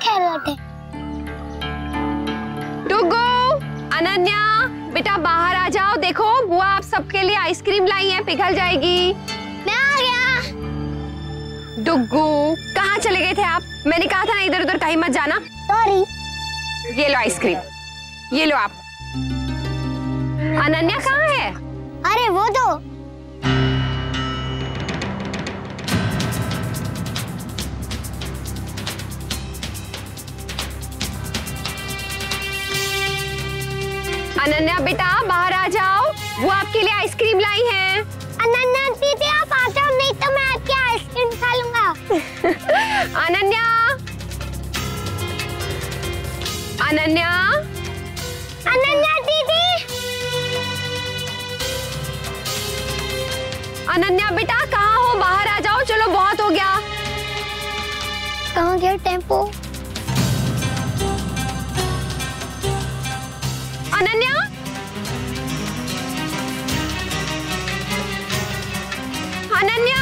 खेल रहे थे। डुगू, अनन्या, बेटा बाहर आ जाओ। देखो बुआ आप सबके लिए आइसक्रीम लाई है, पिघल जाएगी। मैं आ गया। डुगू, कहाँ चले गए थे आप? मैंने कहा था ना इधर उधर कहीं मत जाना। सॉरी। ये लो आइसक्रीम, ये लो आप। अनन्या कहाँ है? अरे वो तो अनन्या बेटा बाहर आ जाओ, वो आपके लिए आइसक्रीम लाई है। अनन्या दीदी आप आ जाओ, नहीं तो मैं आपकी आइसक्रीम खा लूंगा। अनन्या, अनन्या, अनन्या दीदी। अनन्या बेटा कहाँ हो? बाहर आ जाओ, चलो बहुत हो गया। कहाँ गया टेम्पो? अनन्या, अनन्या,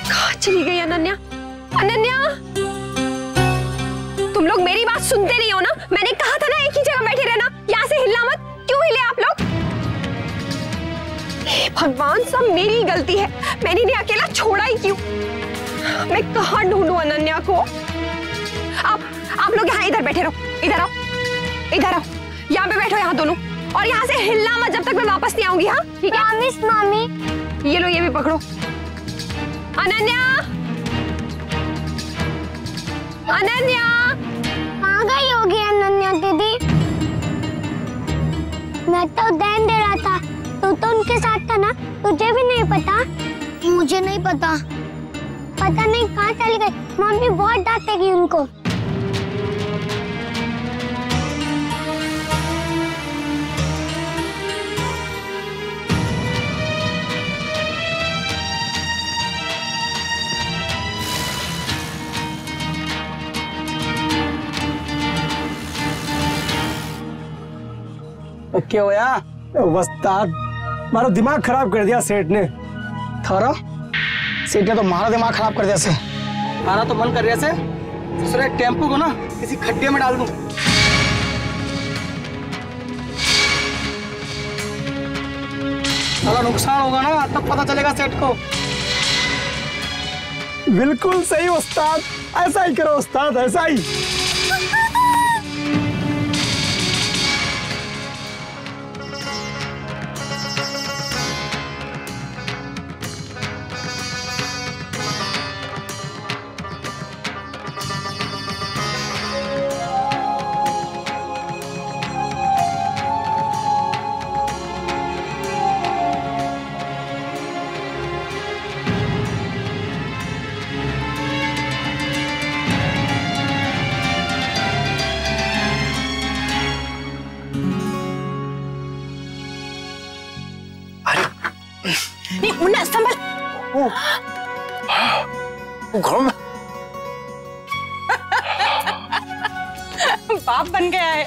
कहाँ चली गई अनन्या? अनन्या, तुम लोग मेरी बात सुनते नहीं हो ना? मैंने कहा था ना एक ही जगह बैठे रहना, यहाँ से हिलना मत। क्यों हिले आप लोग? हे भगवान, सब मेरी गलती है। मैंने इन्हें अकेला छोड़ा ही क्यों? मैं कहाँ ढूंढूं अनन्या को? आप लोग यहाँ इधर बैठे रहो, इधर आओ, इधर आओ, यहाँ पे बैठो, यहाँ दोनों, और यहाँ से हिलना मत जब तक मैं वापस नहीं आऊंगी। हाँ ठीक है? Promise mummy. ये लो, ये भी पकड़ो। अनन्या, अनन्या, कहाँ गई होगी अनन्या दीदी? मैं तो ध्यान दे रहा था, तू तो उनके साथ था ना, तुझे भी नहीं पता? मुझे नहीं पता। पता नहीं कहाँ चली गई, मम्मी बहुत डांटेगी उनको। क्या होया? उस्ताद, मारो दिमाग खराब कर दिया सेठ ने। थारा सेठ ने तो हमारा दिमाग खराब कर दिया से। हमारा तो मन कर रहा से दूसरे टेम्पो को ना किसी खड्डे में डाल दूं। साला नुकसान होगा ना तब पता चलेगा सेठ को। बिल्कुल सही उस्ताद, ऐसा ही करो उस्ताद, ऐसा ही। मुन्ना संभल। बाप बन गया है,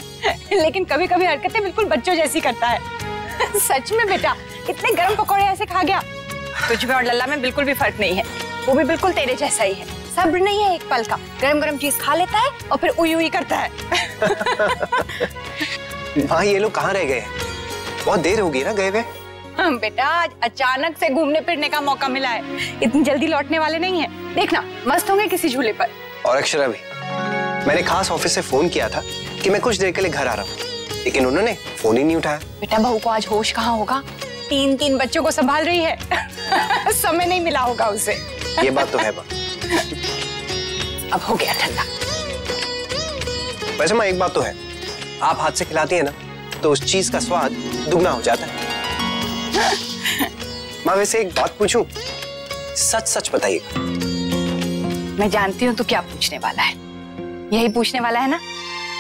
लेकिन कभी कभी हरकतें बिल्कुल बच्चों जैसी करता है। सच में बेटा, इतने गरम पकौड़े ऐसे खा गया। तुझ में और लल्ला में बिल्कुल भी फर्क नहीं है, वो भी बिल्कुल तेरे जैसा ही है। सब्र नहीं है एक पल का, गरम गरम चीज खा लेता है और फिर उई उई करता है। हाँ, ये लोग कहाँ रह गए? बहुत देर हो गई ना गए हुए। बेटा आज अचानक से घूमने फिरने का मौका मिला है, इतनी जल्दी लौटने वाले नहीं है। देखना मस्त होंगे किसी झूले पर। और अक्षरा भी, मैंने खास ऑफिस से फोन किया था कि मैं कुछ देर के लिए घर आ रहा हूँ, लेकिन उन्होंने फोन ही नहीं उठाया। बेटा बहू को आज होश कहाँ होगा, तीन बच्चों को संभाल रही है। समय नहीं मिला होगा उसे। ये बात तो है बा। अब हो गया ठंडा। वैसे माँ एक बात तो है, आप हाथ से खिलाती है ना तो उस चीज का स्वाद दुगना हो जाता है। माँ वैसे एक बात पूछूं, सच सच बताइएगा। मैं जानती हूँ तू क्या पूछने वाला है। यही पूछने वाला है ना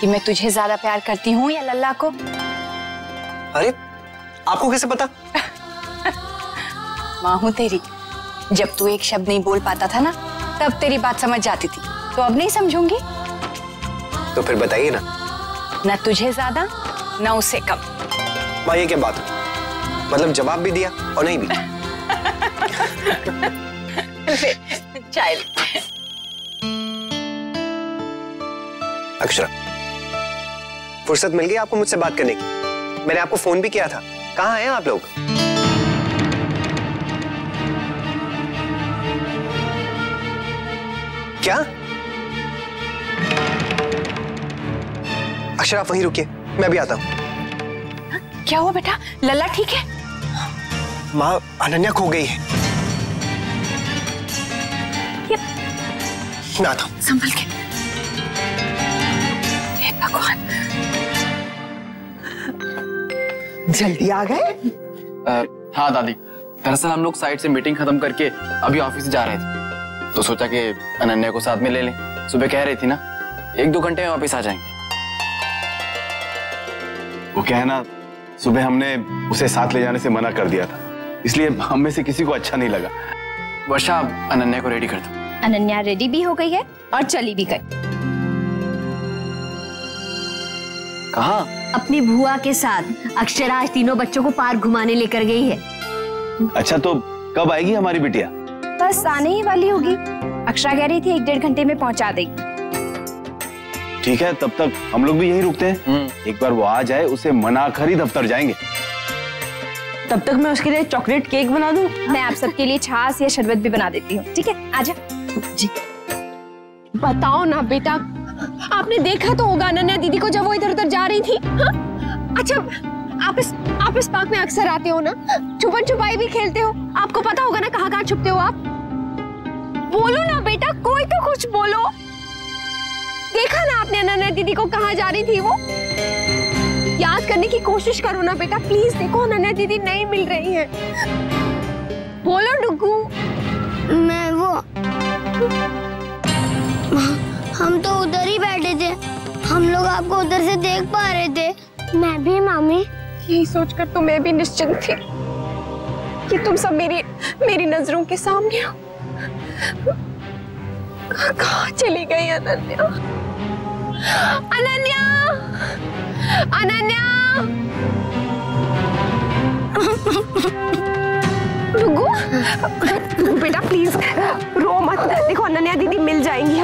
कि मैं तुझे ज्यादा प्यार करती हूँ या लल्ला को। अरे आपको कैसे पता? माँ हूँ तेरी, जब तू एक शब्द नहीं बोल पाता था ना तब तेरी बात समझ जाती थी, तो अब नहीं समझूंगी। तो फिर बताइए ना। न तुझे ज्यादा न उससे कम। माँ ये क्या बात, मतलब जवाब भी दिया और नहीं भी। चाय लेते हैं। अक्षरा, फुर्सत मिल गई आपको मुझसे बात करने की? मैंने आपको फोन भी किया था, कहाँ हैं आप लोग? क्या? अक्षरा आप वहीं रुकिए, मैं भी आता हूँ। क्या हुआ बेटा, लल्ला ठीक है? माँ, अनन्या खो गई है। मैं आता हूँ। संभल के। हे भगवान, जल्दी आ गए? हाँ दादी, दरअसल हम लोग साइट से मीटिंग खत्म करके अभी ऑफिस जा रहे थे, तो सोचा कि अनन्या को साथ में ले लें। सुबह कह रही थी ना 1-2 घंटे में वापस आ जाएंगे। वो क्या है ना, सुबह हमने उसे साथ ले जाने से मना कर दिया था, इसलिए हम में से किसी को अच्छा नहीं लगा। वर्षा, अनन्या को रेडी कर दो। अनन्या रेडी भी हो गई है और चली भी गई। कहाँ? अपनी बुआ के साथ। अक्षरा आज तीनों बच्चों को पार्क घुमाने लेकर गई है। अच्छा, तो कब आएगी हमारी बिटिया? बस आने ही वाली होगी। अक्षरा कह रही थी 1-1.5 घंटे में पहुंचा देगी। ठीक है, तब तक हम लोग भी यहीं रुकते हैं। एक बार वो आ जाए, उसे मना कर ही दफ्तर जाएंगे। तब तक मैं उसके लिए चॉकलेट केक बना दूं। मैं आप सबके लिए छाछ या शरबत भी बना देती हूँ। ठीक है, आजा। जी। बताओ ना बेटा, आपने देखा तो होगा अनन्या दीदी को जब वो इधर उधर जा रही थी। हाँ? अच्छा, आप इस पार्क में अक्सर आते हो ना, छुपन छुपाई भी खेलते हो, आपको पता होगा ना कहाँ छुपते हो आप। बोलो ना बेटा, कोई तो कुछ बोलो। देखा ना आपने अनन्या दीदी को कहाँ जा रही थी वो? याद करने की कोशिश करो ना बेटा, प्लीज। देखो अनन्या दीदी नहीं मिल रही है। बोलो डुगू। मैं वो हम तो उधर ही बैठे थे, हम लोग आपको उधर से देख पा रहे थे। मैं भी मामी। यही सोचकर तो मैं भी निश्चिंत थी कि तुम सब मेरी नजरों के सामने हो। कहाँ चली गई अनन्या? अनन्या! अनन्या! डुगू बेटा प्लीज रो मत। देखो अनन्या दीदी मिल जाएंगी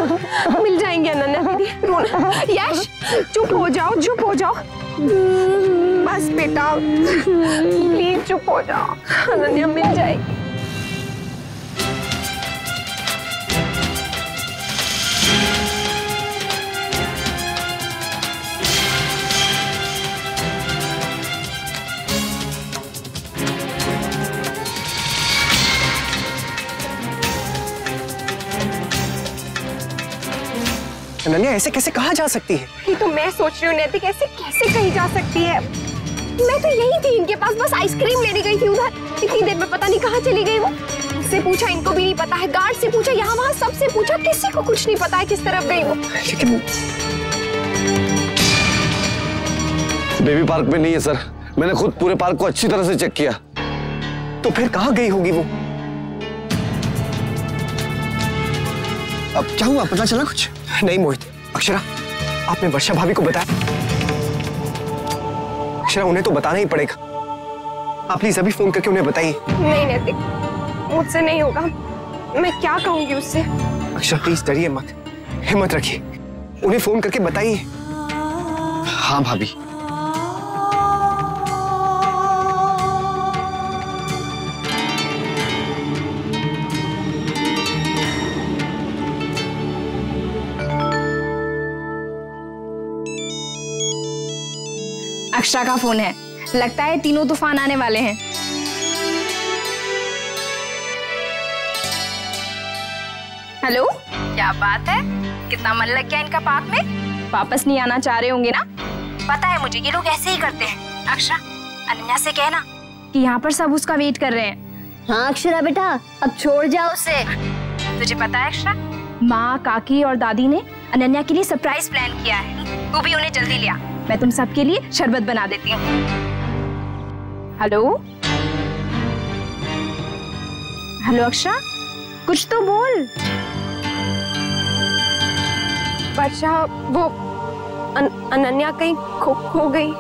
अनन्या दीदी। रोना। यश चुप हो जाओ। बस बेटा प्लीज चुप हो जाओ, अनन्या मिल जाएगी। अनन्या ऐसे कैसे कहाँ जा सकती है? ये तो मैं सोच रही हूँ नैतिक, ऐसे कैसे कहीं जा सकती है? मैं तो यही थी इनके पास, बस आइसक्रीम लेने गई थी उधर। इतनी देर में पता नहीं कहाँ चली गई वो। इससे पूछा, इनको भी नहीं पता है। गार्ड से पूछा, यहाँ वहाँ सबसे पूछा, किसी को कुछ नहीं पता है किस तरफ गई वो। लेकिन बेबी पार्क में नहीं है सर, मैंने खुद पूरे पार्क को अच्छी तरह से चेक किया। तो फिर कहाँ गई होगी वो? अब क्या हुआ, पता चला कुछ? नहीं मोहित, अक्षरा आपने वर्षा भाभी को बताया? अक्षरा उन्हें तो बताना ही पड़ेगा। आप प्लीज अभी फोन करके उन्हें बताइए। नहीं नैतिक, मुझसे नहीं होगा। मैं क्या कहूंगी उससे? अक्षरा प्लीज डरिए मत, हिम्मत रखिए, उन्हें फोन करके बताइए। हाँ भाभी। अक्षरा का फोन है, लगता है तीनों तूफान आने वाले हैं। हेलो, क्या बात है? कितना मन लग गया इनका पार्क में? वापस नहीं आना चाह रहे होंगे ना? पता है मुझे, ये लोग ऐसे ही करते हैं। अक्षरा, अनन्या से कहना कि यहाँ पर सब उसका वेट कर रहे हैं। हाँ अक्षरा बेटा, अब छोड़ जाओ उसे। तुझे पता है अक्षरा, माँ, काकी और दादी ने अनन्या के लिए सरप्राइज प्लान किया है। तू भी उन्हें जल्दी ले आ, मैं तुम सबके लिए शरबत बना देती हूँ। हेलो अक्षरा, कुछ तो बोल। वर्षा, वो अनन्या कहीं खो गई।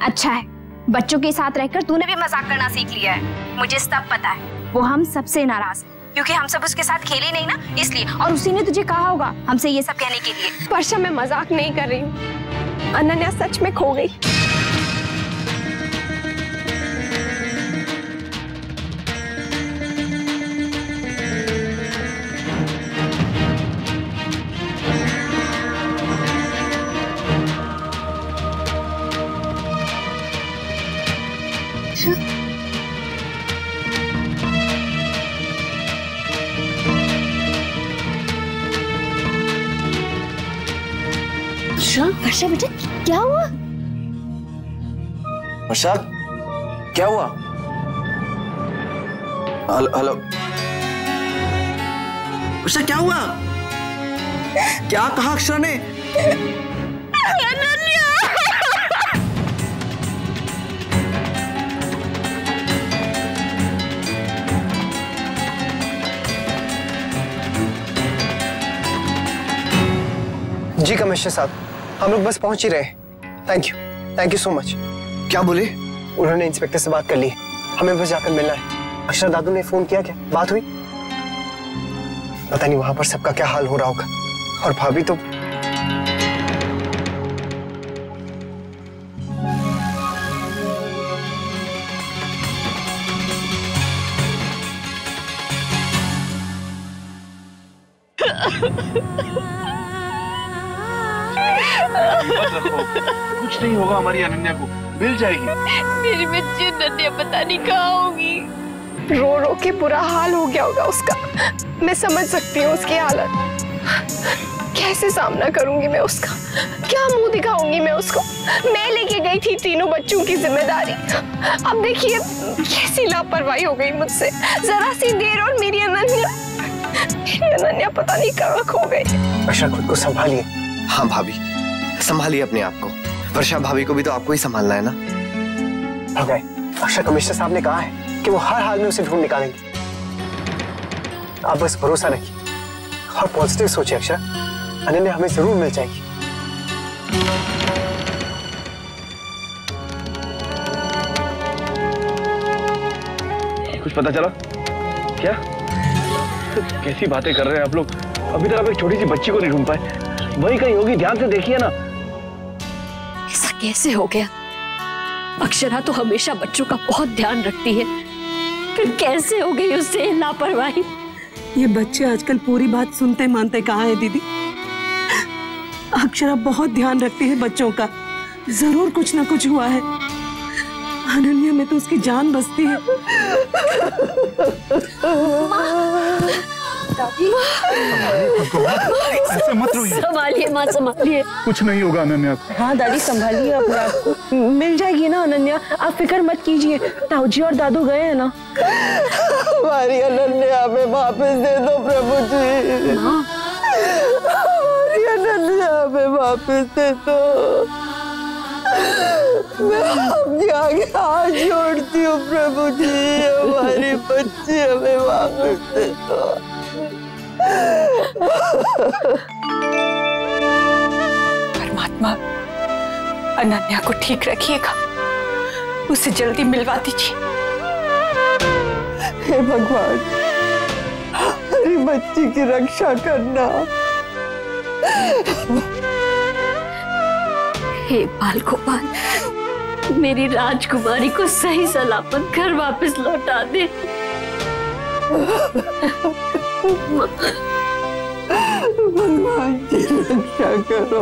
अच्छा है, बच्चों के साथ रहकर तूने भी मजाक करना सीख लिया है। मुझे सब पता है, वो हम सबसे नाराज है। क्योंकि हम सब उसके साथ खेले नहीं ना, इसलिए। और उसी ने तुझे कहा होगा हमसे ये सब कहने के लिए। वर्षा, मैं मजाक नहीं कर रही हूँ, अनन्या सच में खो गई। वर्षा बेटा क्या हुआ? वर्षा क्या हुआ? हेलो वर्षा क्या हुआ? क्या कहा अक्षरा ने? जी कमिश्नर साहब, हम लोग बस पहुंच ही रहे। Thank you so much. क्या बोले? उन्होंने इंस्पेक्टर से बात कर ली, हमें बस जाकर मिलना है। अक्षरा दादू ने फोन किया, क्या बात हुई? पता नहीं वहां पर सबका क्या हाल हो रहा होगा। और भाभी तो कुछ नहीं होगा, हमारी अनन्या को मिल जाएगी। मेरी बच्ची अनन्या पता नहीं कहाँ होगी। रो रो के बुरा हाल हो गया होगा उसका। मैं समझ सकती हूँ उसकी हालत। कैसे सामना करूंगी मैं उसका, क्या मुंह दिखाऊंगी मैं उसको? मैं लेके गई थी तीनों बच्चों की जिम्मेदारी। अब देखिए कैसी लापरवाही हो गई मुझसे। जरा सी देर और मेरी अनन्या पता नहीं कहाँ खो गई। अक्षरा खुद को संभालिए। हाँ भाभी, संभालिए अपने आप को। वर्षा भाभी को भी तो आपको ही संभालना है ना। भगाए, अक्षरा कमिश्नर साहब ने कहा है कि वो हर हाल में उसे ढूंढ निकालेंगे। आप बस भरोसा रखिए और पॉजिटिव सोचिए अक्षरा, अनन्या हमें जरूर मिल जाएगी। कुछ पता चला क्या? कैसी बातें कर रहे हैं आप लोग? अभी तक आप एक छोटी सी बच्ची को नहीं ढूंढ पाए। वही कहीं होगी, ध्यान से देखिए ना। ऐसा कैसे हो गया? अक्षरा तो हमेशा बच्चों का बहुत ध्यान रखती है, फिर कैसे हो गई उससे लापरवाही? ये बच्चे आजकल पूरी बात सुनते मानते कहाँ है दीदी? अक्षरा बहुत ध्यान रखती है बच्चों का। जरूर कुछ ना कुछ हुआ है। अनन्या में तो उसकी जान बसती है। ऐसे मत रोइए। संभालिए माँ, संभालिए। कुछ नहीं होगा अनन्या। हाँ दादी, संभालिए अपने आप को। मिल जाएगी ना अनन्या, आप फिक्र मत कीजिए। ताऊ जी और दादू गए हैं ना। हमारी अनन्या हमें वापस दे दो प्रभु जी। हमारी अनन्या हमें वापस दे दो। मैं आपके आगे हाथ जोड़ती हूँ प्रभु जी, हमारी बच्ची हमें वापस दे दो। परमात्मा अनन्या को ठीक रखिएगा, उसे जल्दी मिलवा दीजिए। हे भगवान, हमारी बच्ची की रक्षा करना। हे बाल गोपाल, मेरी राजकुमारी को सही सलामत घर वापस लौटा दे। भगवान की रक्षा करो।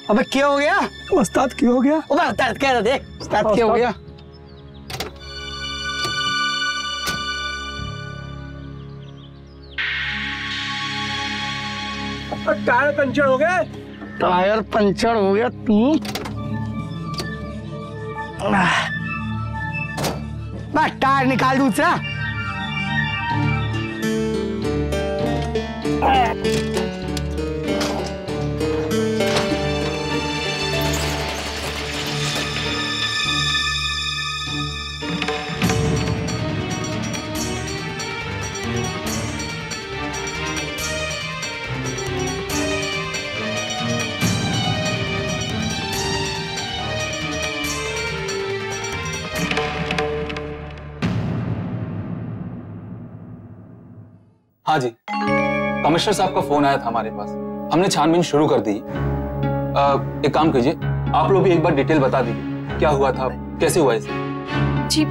अबे क्या हो गया? उस्ताद क्यों हो गया? अबे उस्ताद क्या था, देख उस्ताद क्या हो गया? टायर पंचर हो गया। टायर पंचर हो गया तू? मैं टायर निकाल दूसरा। हाँ जी, कमिश्नर साहब का फोन आया था हमारे पास, हमने छानबीन शुरू कर दी। एक काम कीजिए, आप लोग भी एक बार डिटेल बता दीजिए, क्या हुआ था, कैसे हुआ इसे। जी।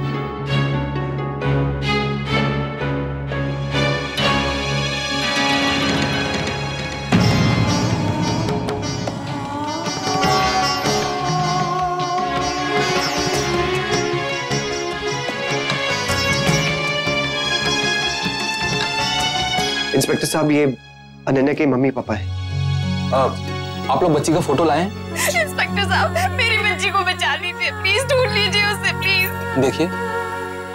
इंस्पेक्टर साहब, ये अनन्या के मम्मी पापा हैं। आप लोग बच्ची का फोटो लाए हैं? इंस्पेक्टर साहब, मेरी बच्ची को बचा लीजिए प्लीज, ढूंढ लीजिए उसे प्लीज। देखिए,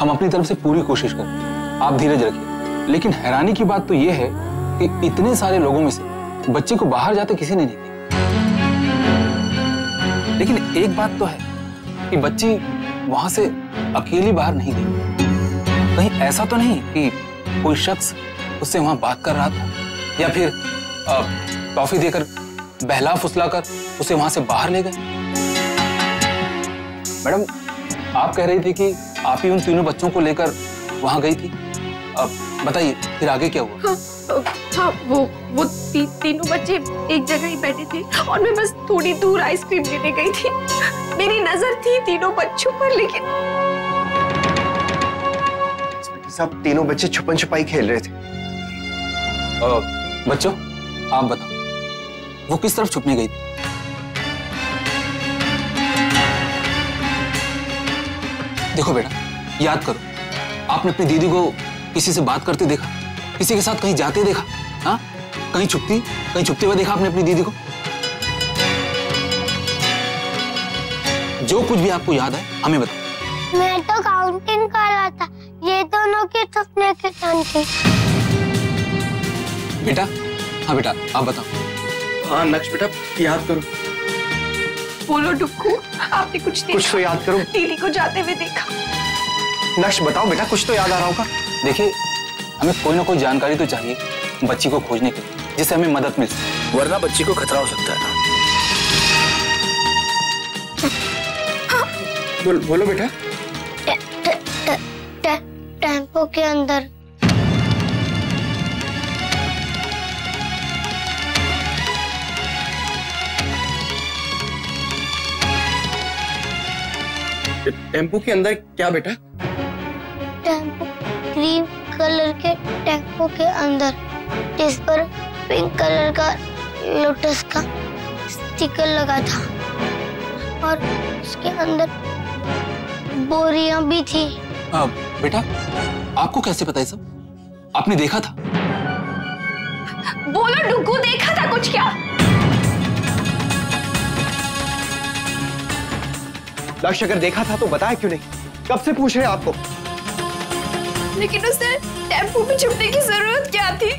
हम अपनी तरफ से पूरी कोशिश करें, आप धीरज रखिए। लेकिन हैरानी की बात तो ये है कि इतने सारे लोगों में से बच्चे को बाहर जाते किसी ने नहीं देखा। लेकिन एक बात तो है कि बच्ची वहां से अकेली बाहर नहीं गई। कहीं ऐसा तो नहीं कि कोई शख्स उससे वहां बात कर रहा था, या फिर टॉफी देकर बहला फुसलाकर उसे वहां से बाहर ले गए। मैडम, आप कह रही थी कि आप ही उन तीनों बच्चों को लेकर वहां गई थी, बताइए फिर आगे क्या हुआ? हाँ, वो तीनों बच्चे एक जगह ही बैठे थे और मैं बस थोड़ी दूर आइसक्रीम लेने गई थी। मेरी नजर थी तीनों बच्चों पर, लेकिन सब तीनों बच्चे छुपन छुपाई खेल रहे थे। बच्चों, आप बताओ, वो किस तरफ छुपने गई थी? देखो बेटा, याद करो, आपने अपनी दीदी को किसी से बात करते देखा, किसी के साथ कहीं जाते देखा? हाँ, कहीं छुपते हुए देखा आपने अपनी दीदी को? जो कुछ भी आपको याद है हमें बताओ। मैं तो काउंटिंग कर रहा था, ये दोनों की छुपने की टर्न थी। बेटा, हाँ बेटा, आप बताओ। हाँ नक्श बेटा, याद करो। बोलो डुक्कू, आपने कुछ देखा? कुछ तो याद करो। दीदी को जाते हुए देखा। नक्श बताओ बेटा, कुछ तो याद आ रहा होगा। देखिए, हमें कोई ना कोई जानकारी तो चाहिए बच्ची को खोजने के लिए, जिससे हमें मदद मिल सके, वरना बच्ची को खतरा हो सकता है। बोलो बेटा। टेम्पो के अंदर। टेम्पो के अंदर क्या बेटा? टेम्पो, क्रीम कलर के टेम्पो के अंदर, जिस पर पिंक कलर का लोटस का स्टिकर लगा था, और उसके अंदर बोरियां भी थी। बेटा, आपको कैसे पता है सब? आपने देखा था? बोलो डुक्कू, देखा था कुछ क्या? लक्ष्य अगर देखा था तो बताया क्यों नहीं? कब से पूछ रहे हैं आपको। लेकिन उसे टेम्पो में छुपने की जरूरत क्या थी?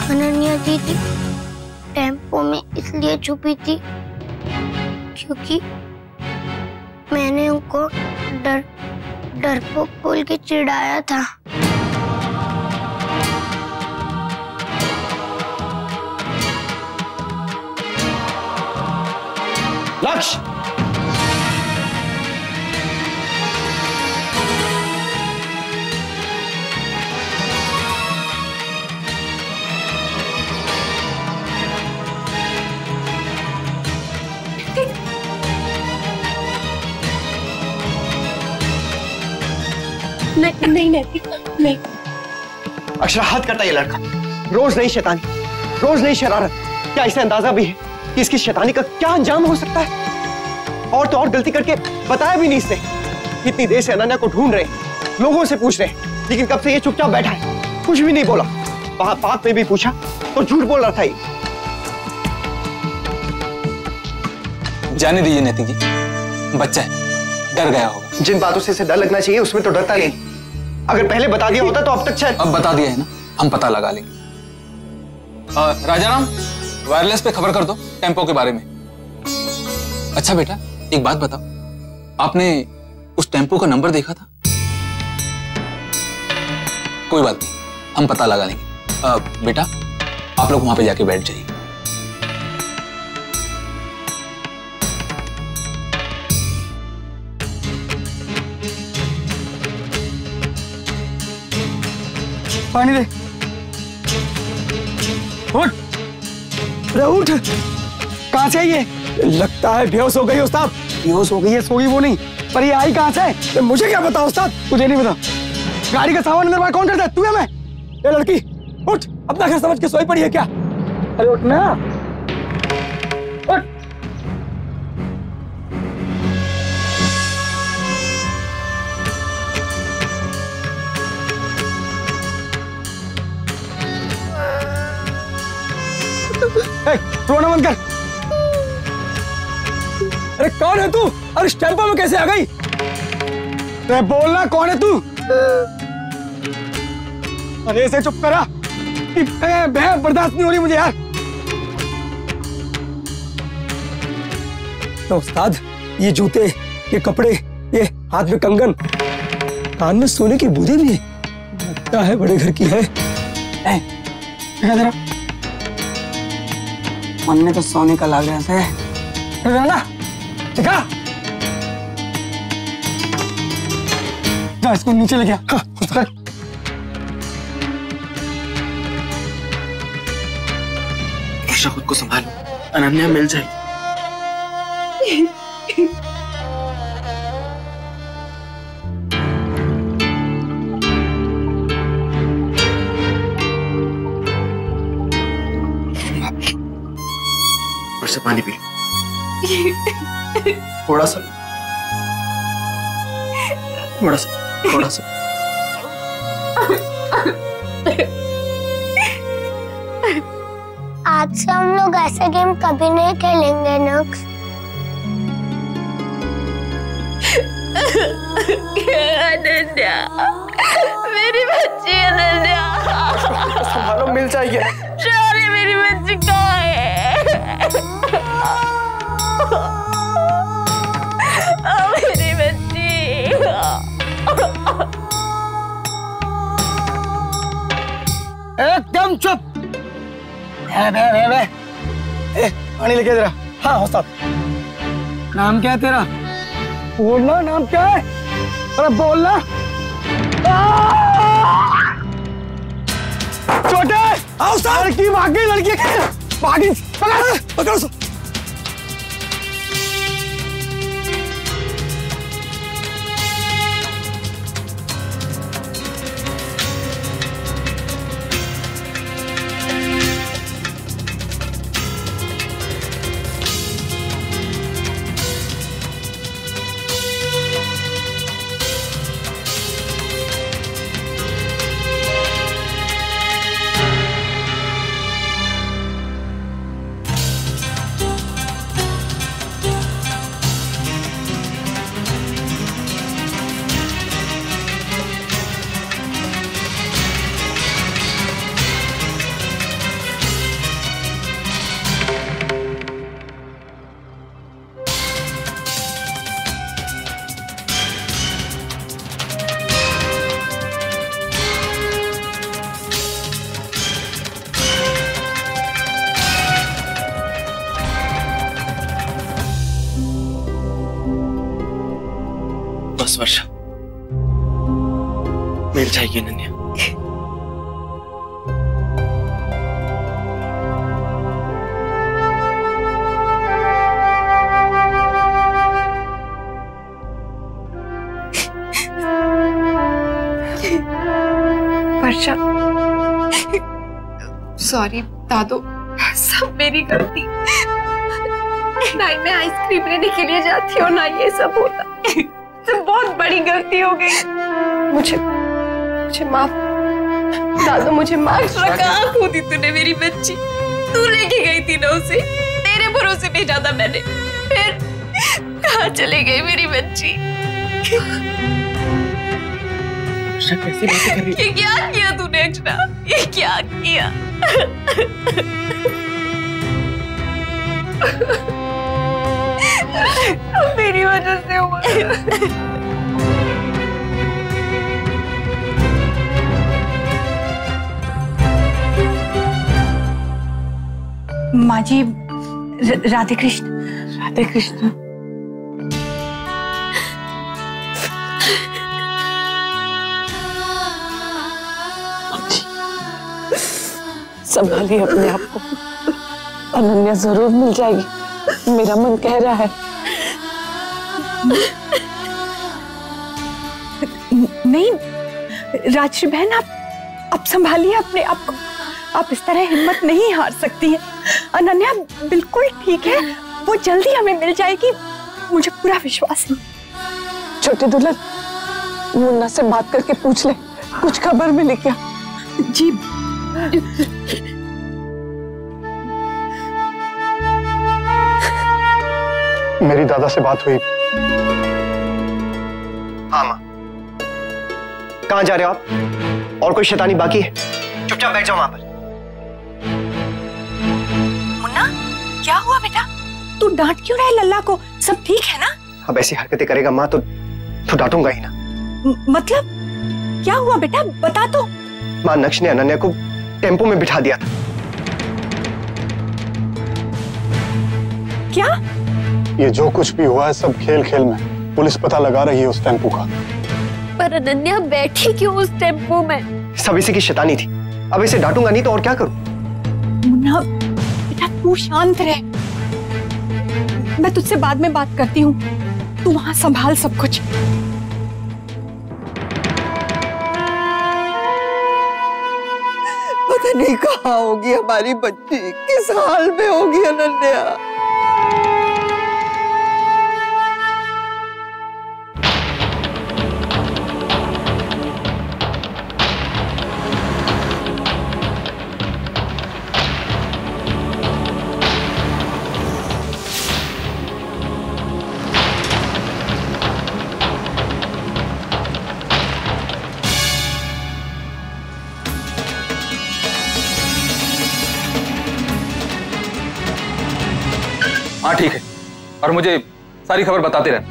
अनन्या दीदी टेम्पो में इसलिए छुपी थी क्योंकि मैंने उनको डरपोक बोल के चिढ़ाया था। लक्ष्य, नहीं। अक्षरा, हद करता है ये लड़का। रोज नई शैतानी, रोज नई शरारत। क्या इसे अंदाजा भी है कि इसकी शैतानी का क्या अंजाम हो सकता है? और तो और गलती करके बताया भी नहीं इसने। इतनी देर से अनन्या को ढूंढ रहे, लोगों से पूछ रहे, लेकिन कब से ये चुपचाप बैठा है, कुछ भी नहीं बोला। बात में भी पूछा तो झूठ बोल रहा था ये। जाने दीजिए नैतिक जी, बच्चा है, डर गया होगा। जिन बातों से इसे डर लगना चाहिए उसमें तो डरता नहीं। अगर पहले बता दिया होता तो अब तक शायद। अब बता दिया है ना, हम पता लगा लेंगे। राजाराम, वायरलेस पे खबर कर दो टेम्पो के बारे में। अच्छा बेटा, एक बात बताओ, आपने उस टेम्पो का नंबर देखा था? कोई बात नहीं, हम पता लगा लेंगे। बेटा, आप लोग वहां पे जाके बैठ जाइए। पानी दे। उठ, अरे उठ। कहाँ से ये? लगता है बेहोश हो गई उस्ताद। बेहोश हो गई है, सोई वो नहीं, पर ये आई कहाँ से? मुझे क्या पता उस्ताद, मुझे नहीं पता। गाड़ी का सामान अंदर बाहर कौन करता है, तू या मैं? ये लड़की उठ, अपना घर समझ के सोई पड़ी है क्या? अरे उठ ना, उठ। रोना बंद कर। अरे कौन है तू? अरे इस टेम्पो में कैसे आ गई? अरे बोलना कौन है तू? अरे ऐसे चुप करा, बहन बर्दाश्त नहीं हो रही मुझे यार। तो उस्ताद, ये जूते, ये कपड़े, ये हाथ में कंगन, कान में सोने की बूंदें भी है, लगता है बड़े घर की है। जरा मन में तो सोने का लग रहा है ना, दिखा। जा इसको नीचे ले गया। हाँ, खुद को संभालो, अनन्या मिल जाएगी। और से पानी पी लो, थोड़ा सा, थोड़ा सा, थोड़ा सा। आज से हम लोग ऐसे गेम कभी नहीं खेलेंगे नक्स। अनन्या, मेरी बच्ची अनन्या। संभालो, मिल जाएगी। शौर्य, मेरी बच्ची कहाँ है? मेरी बच्ची। एकदम चुप। पानी लेके जरा। हाँ उस्ताद। नाम क्या है तेरा? बोलना, नाम क्या है? अरे बोलना। छोटे, आओ उस्ताद। लड़की भाग गई, लड़की भागी। पकड़, पकड़ उसको। बस वर्षा, मिल जाएगी अनन्या। वर्षा, सॉरी दादू, सब मेरी गलती। ना ही मैं आइसक्रीम लेने के लिए जाती हूँ, ना ये सब होता। तो बहुत बड़ी गलती हो गई। मुझे माफ दादू, मुझे माफ। कहाँ खो दी तूने मेरी बच्ची? तू लेके गई थी ना उसे, तेरे भरोसे भेजा था मैंने, फिर कहाँ चली गई मेरी बच्ची? कैसी बातें कर रही है? ये क्या किया तूने अक्षरा? ये क्या किया? मेरी वजह से हुआ। माँ जी, राधे कृष्ण। राधे कृष्ण। अच्छी संभालिए अपने आप को, अनन्या जरूर मिल जाएगी, मेरा मन कह रहा है। नहीं राजश्री बहन, आप संभालिए अपने आप को, आप इस तरह हिम्मत नहीं हार सकती हैं। अनन्या बिल्कुल ठीक है, वो जल्दी हमें मिल जाएगी, मुझे पूरा विश्वास है। छोटे दुल्हन, मुन्ना से बात करके पूछ ले, कुछ खबर मिली क्या? जी मेरी दादा से बात हुई। हाँ माँ। कहां जा रहे हो आप? और कोई शैतानी बाकी है? चुपचाप बैठ जाओ वहां पर। मुन्ना, क्या हुआ बेटा? तू डांट क्यों रहा है लल्ला को? सब ठीक है ना? अब ऐसी हरकतें करेगा माँ तो डांटूंगा ही ना। मतलब क्या हुआ बेटा, बता तो। माँ, नक्श ने अनन्या को टेम्पो में बिठा दिया था। क्या? ये जो कुछ भी हुआ है सब खेल खेल में, पुलिस पता लगा रही है उस टेम्पो का। पर अनन्या बैठी क्यों उस टेम्पो में? सब इसी की शैतानी थी। अब इसे डांटूंगा नहीं तो और क्या करूं? मुन्ना बेटा, तू शांत रह, मैं तुझसे बाद में बात करती हूँ, तू वहां संभाल सब कुछ। पता नहीं कहाँ होगी हमारी बच्ची, किस हाल में होगी अनन्या। हाँ ठीक है, और मुझे सारी खबर बताते रहना।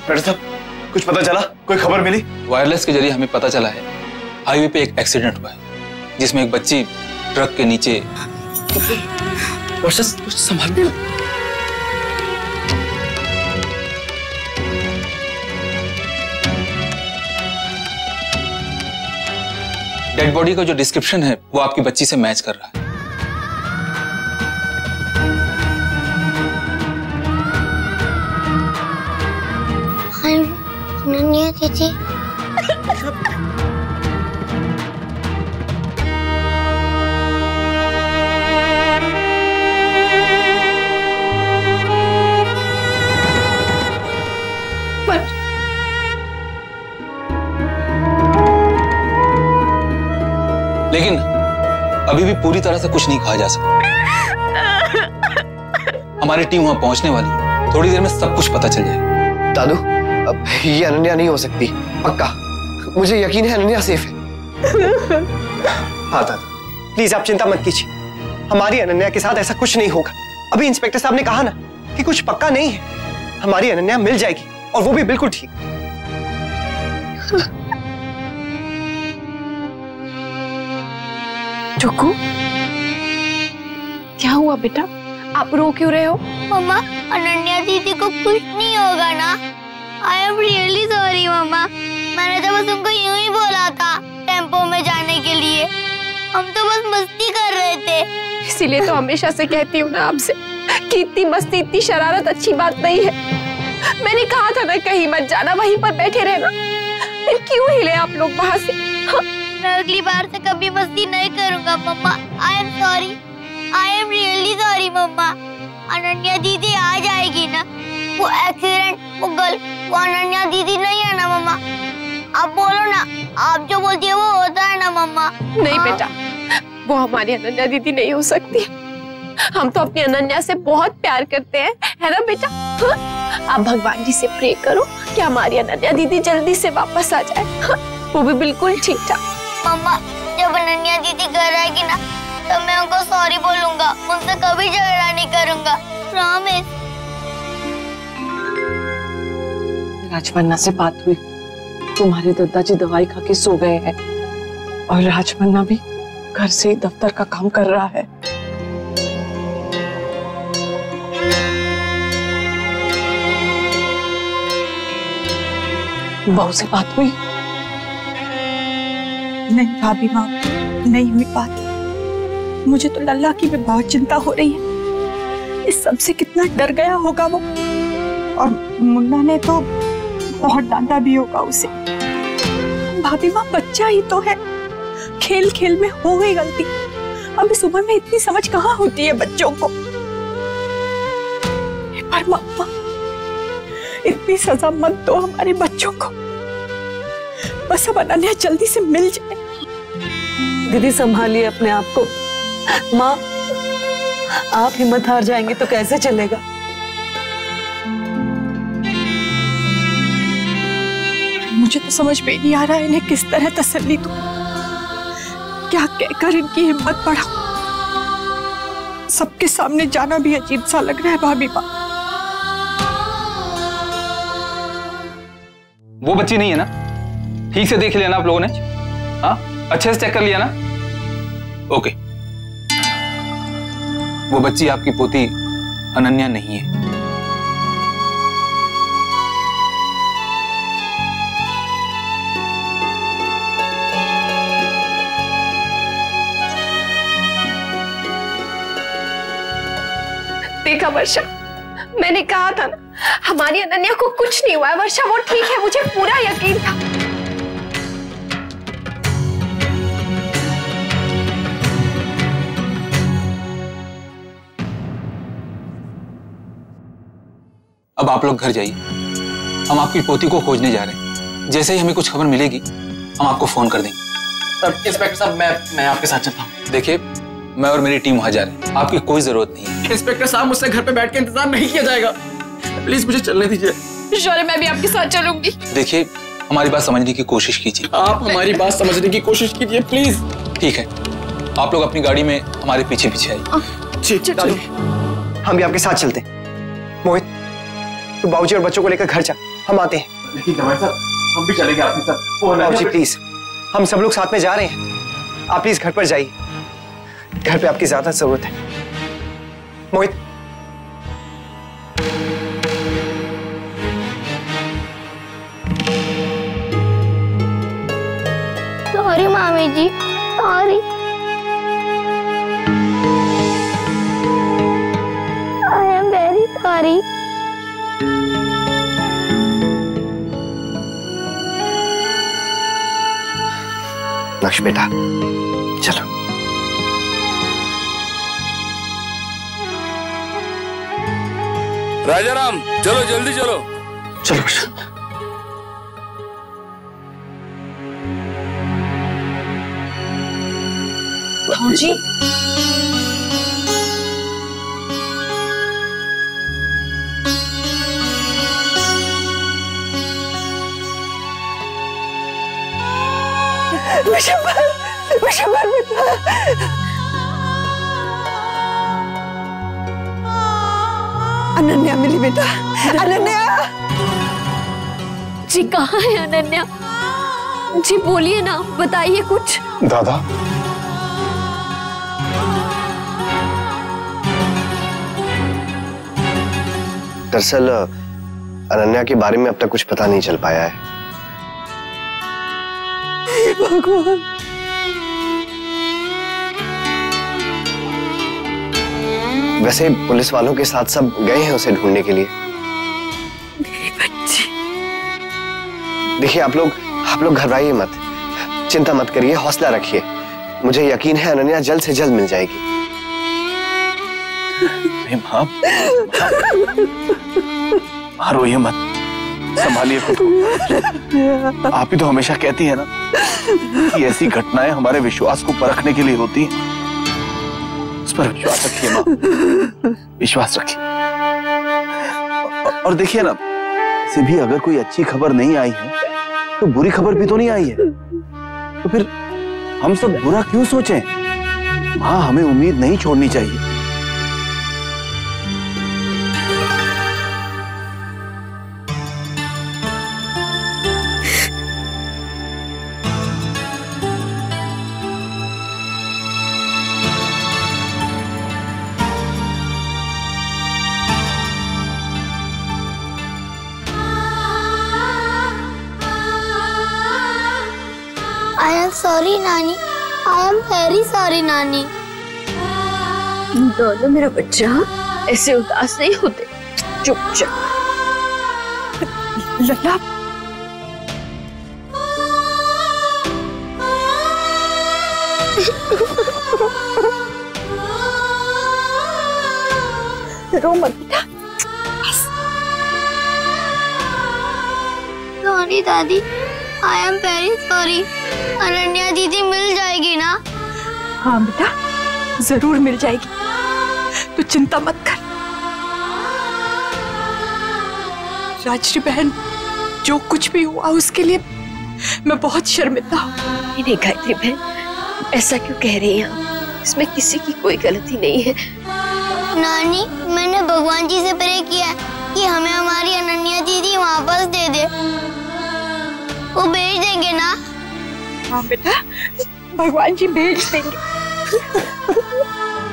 डॉक्टर साहब, कुछ पता चला? कोई खबर मिली? वायरलेस के जरिए हमें पता चला है हाईवे पे एक एक्सीडेंट हुआ है जिसमें एक बच्ची ट्रक के नीचे। संभाल। डेड बॉडी का जो डिस्क्रिप्शन है वो आपकी बच्ची से मैच कर रहा है। अनन्या दीदी, लेकिन अभी भी पूरी तरह से कुछ नहीं कहा जा सकता। हमारी टीम वहां पहुंचने वाली है, थोड़ी देर में सब कुछ पता चल जाएगा। दादू, अब ये अनन्या नहीं हो सकती, पक्का। मुझे यकीन है अनन्या सेफ है। हाँ दादू, प्लीज आप चिंता मत कीजिए, हमारी अनन्या के साथ ऐसा कुछ नहीं होगा। अभी इंस्पेक्टर साहब ने कहा ना कि कुछ पक्का नहीं है, हमारी अनन्या मिल जाएगी, और वो भी बिल्कुल ठीक। चुकू, क्या हुआ बेटा, आप रो क्यों रहे हो? मम्मा, अनन्या दीदी को कुछ नहीं होगा ना? आई एम रियली सॉरी मम्मा, मैंने तो बस उनको यूं ही बोला था टेम्पो में जाने के लिए, हम तो बस मस्ती कर रहे थे। इसीलिए तो हमेशा से कहती हूँ ना आपसे कि इतनी मस्ती, इतनी शरारत अच्छी बात नहीं है। मैंने कहा था ना कहीं मत जाना, वहीं पर बैठे रहना, फिर क्यों हिले आप लोग वहां से? हाँ? मैं अगली बार से कभी मस्ती नहीं करूंगा मम्मा, I am sorry, I am really sorry मम्मा। अनन्या दीदी आ जाएगी ना? वो एक्सीडेंट, वो गल, वो अनन्या दीदी नहीं है ना मम्मा? आप बोलो ना, आप जो बोलती है वो होता है ना मम्मा? नहीं बेटा, वो हमारी अनन्या दीदी नहीं हो सकती। हम तो अपनी अनन्या से बहुत प्यार करते हैं, है ना बेटा? हाँ? आप भगवान जी से प्रे करो कि हमारी अनन्या दीदी जल्दी से वापस आ जाए। हाँ? वो भी बिल्कुल ठीक ठाक। मम्मा, जब अनन्या दीदी घर आएगी ना तो मैं उनको सॉरी बोलूंगा, उनसे कभी झगड़ा नहीं करूंगा, प्रॉमिस। राजमन्ना से बात हुई, तुम्हारे दादाजी दवाई खा के सो गए हैं और राजमन्ना भी घर से ही दफ्तर का काम कर रहा है। बहू से बात हुई? नहीं भाभी माँ, नहीं हुई बात। मुझे तो लल्ला की भी बहुत चिंता हो रही है। इस सब से कितना डर गया होगा वो, और मुन्ना ने तो बहुत डांटा भी होगा उसे। भाभी माँ, बच्चा ही तो है, खेल खेल में हो गई गलती। अब इस उम्र में इतनी समझ कहाँ होती है बच्चों को। पर मम्मा, इतनी सजा मत दो हमारे बच्चों को। बस अब अनन्या जल्दी से मिल जाए। दीदी संभालिए अपने आप को। माँ, आप हिम्मत हार जाएंगे तो कैसे चलेगा? मुझे तो समझ में नहीं आ रहा है इन्हें किस तरह तसल्ली दूं। क्या कहकर इनकी हिम्मत बढ़ाऊं। सबके सामने जाना भी अजीब सा लग रहा है भाभी माँ। वो बच्ची नहीं है ना? ठीक से देख लिया ना आप लोगों ने? हाँ, अच्छे से चेक कर लिया ना? ओके, वो बच्ची आपकी पोती अनन्या नहीं है। देखा वर्षा, मैंने कहा था ना, हमारी अनन्या को कुछ नहीं हुआ है। वर्षा वो ठीक है, मुझे पूरा यकीन था। अब आप लोग घर जाइए, हम आपकी पोती को खोजने जा रहे हैं। जैसे ही हमें कुछ खबर मिलेगी हम आपको फोन कर देंगे। इंस्पेक्टर साहब, मैं आपके साथ चलता हूँ। देखिए, मैं और मेरी टीम वहां जा रहे हैं, आपकी कोई जरूरत नहीं है। इंस्पेक्टर साहब, मुझसे घर पे बैठ के इंतजार नहीं किया जाएगा, प्लीज मुझे चलने दीजिए। शौर्य, मैं भी आपके साथ चलूंगी। देखिए, हमारी बात समझने की कोशिश कीजिए। आप हमारी बात समझने की कोशिश कीजिए प्लीज। ठीक है, आप लोग अपनी गाड़ी में हमारे पीछे पीछे आइए। हम भी आपके साथ चलते हैं। मोहित, तू बाबूजी और बच्चों को लेकर घर जा, हम आते हैं। लेकिन जमाई साहब, हम भी चलेंगे आपके साथ। बाबूजी प्लीज, हम सब लोग साथ में जा रहे हैं, आप प्लीज घर पर जाइए। घर पे आपकी ज्यादा जरूरत है। मोहित, सॉरी मामी ji, sorry. I am very sorry. Lakshya बेटा, चलो। राजाराम, चलो जल्दी चलो। चलो जी, विशंबर बेटा, अनन्या मिली बेटा। अनन्या जी, कहाँ है अनन्या? जी बोलिए ना, बताइए कुछ। दादा, दरअसल अनन्या के बारे में अब तक कुछ पता नहीं चल पाया है। भगवान, वैसे पुलिस वालों के साथ सब गए हैं उसे ढूंढने के लिए। मेरी बच्ची। देखिए, आप लोग घबराइए मत, चिंता मत करिए, हौसला रखिए। मुझे यकीन है अनन्या जल्द से जल्द मिल जाएगी। माँ रोइए मत, संभालिए खुद को। आप ही तो हमेशा कहती है ना कि ऐसी घटनाएं हमारे विश्वास को परखने के लिए होती हैं। उस पर विश्वास रखिए माँ, विश्वास रखिए। और देखिए ना, से भी अगर कोई अच्छी खबर नहीं आई है तो बुरी खबर भी तो नहीं आई है, तो फिर हम सब बुरा क्यों सोचें? माँ, हमें उम्मीद नहीं छोड़नी चाहिए। I am sorry, Nani. I am very sorry, Nani. ना मेरा बच्चा, ऐसे उदास नहीं होते, चुपचाप। लल्ला रो मत बेटा। सॉरी दादी, आई एम वेरी सॉरी। अनन्या दीदी मिल जाएगी ना? हाँ बेटा, जरूर मिल जाएगी, तू चिंता मत कर। राजश्री बहन, जो कुछ भी हुआ उसके लिए मैं बहुत शर्मिंदा हूँ। नहीं गायत्री बहन, ऐसा क्यों कह रही हैं आप? इसमें किसी की कोई गलती नहीं है। नानी, मैंने भगवान जी से प्रे किया है कि हमें हमारी अनन्या दीदी वापस दे दे। वो भेज देंगे ना? हाँ बेटा, भगवान जी भेज देंगे।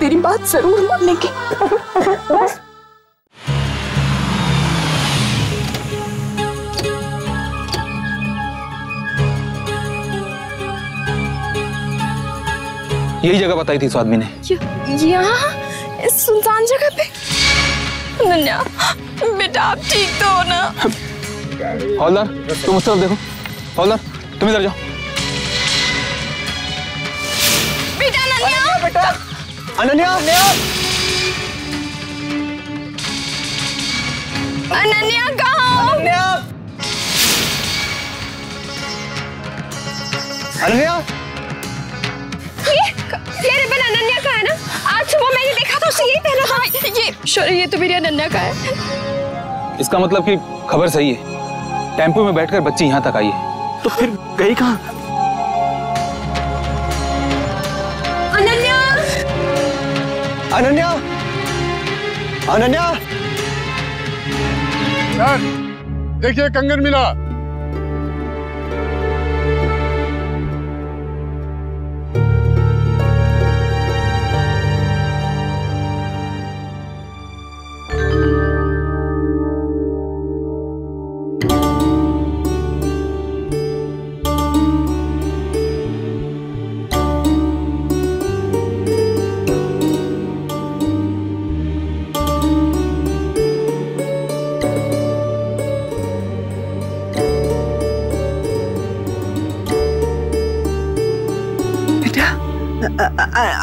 तेरी बात जरूर मानेंगे। बस यही जगह बताई थी उस आदमी ने। यहाँ इस सुनसान जगह पे? अनन्या बेटा, आप ठीक तो हो ना? हौलदार, तुम उस तरफ देखो। हौलदार, तुम इधर जाओ। बेटा अनन्या, बेटा अनन्या, अनन्या कहाँ हो? अनन्या, ये रिबन अनन्या का है ना? आज सुबह मैंने देखा था, उसे यही पहना था। ये तो मेरी अनन्या का है। इसका मतलब कि खबर सही है, टेम्पो में बैठकर बच्ची यहाँ तक आई है। तो फिर गई कहाँ? अनन्या, अनन्या, अनन्या। सर, देखिए कंगन मिला।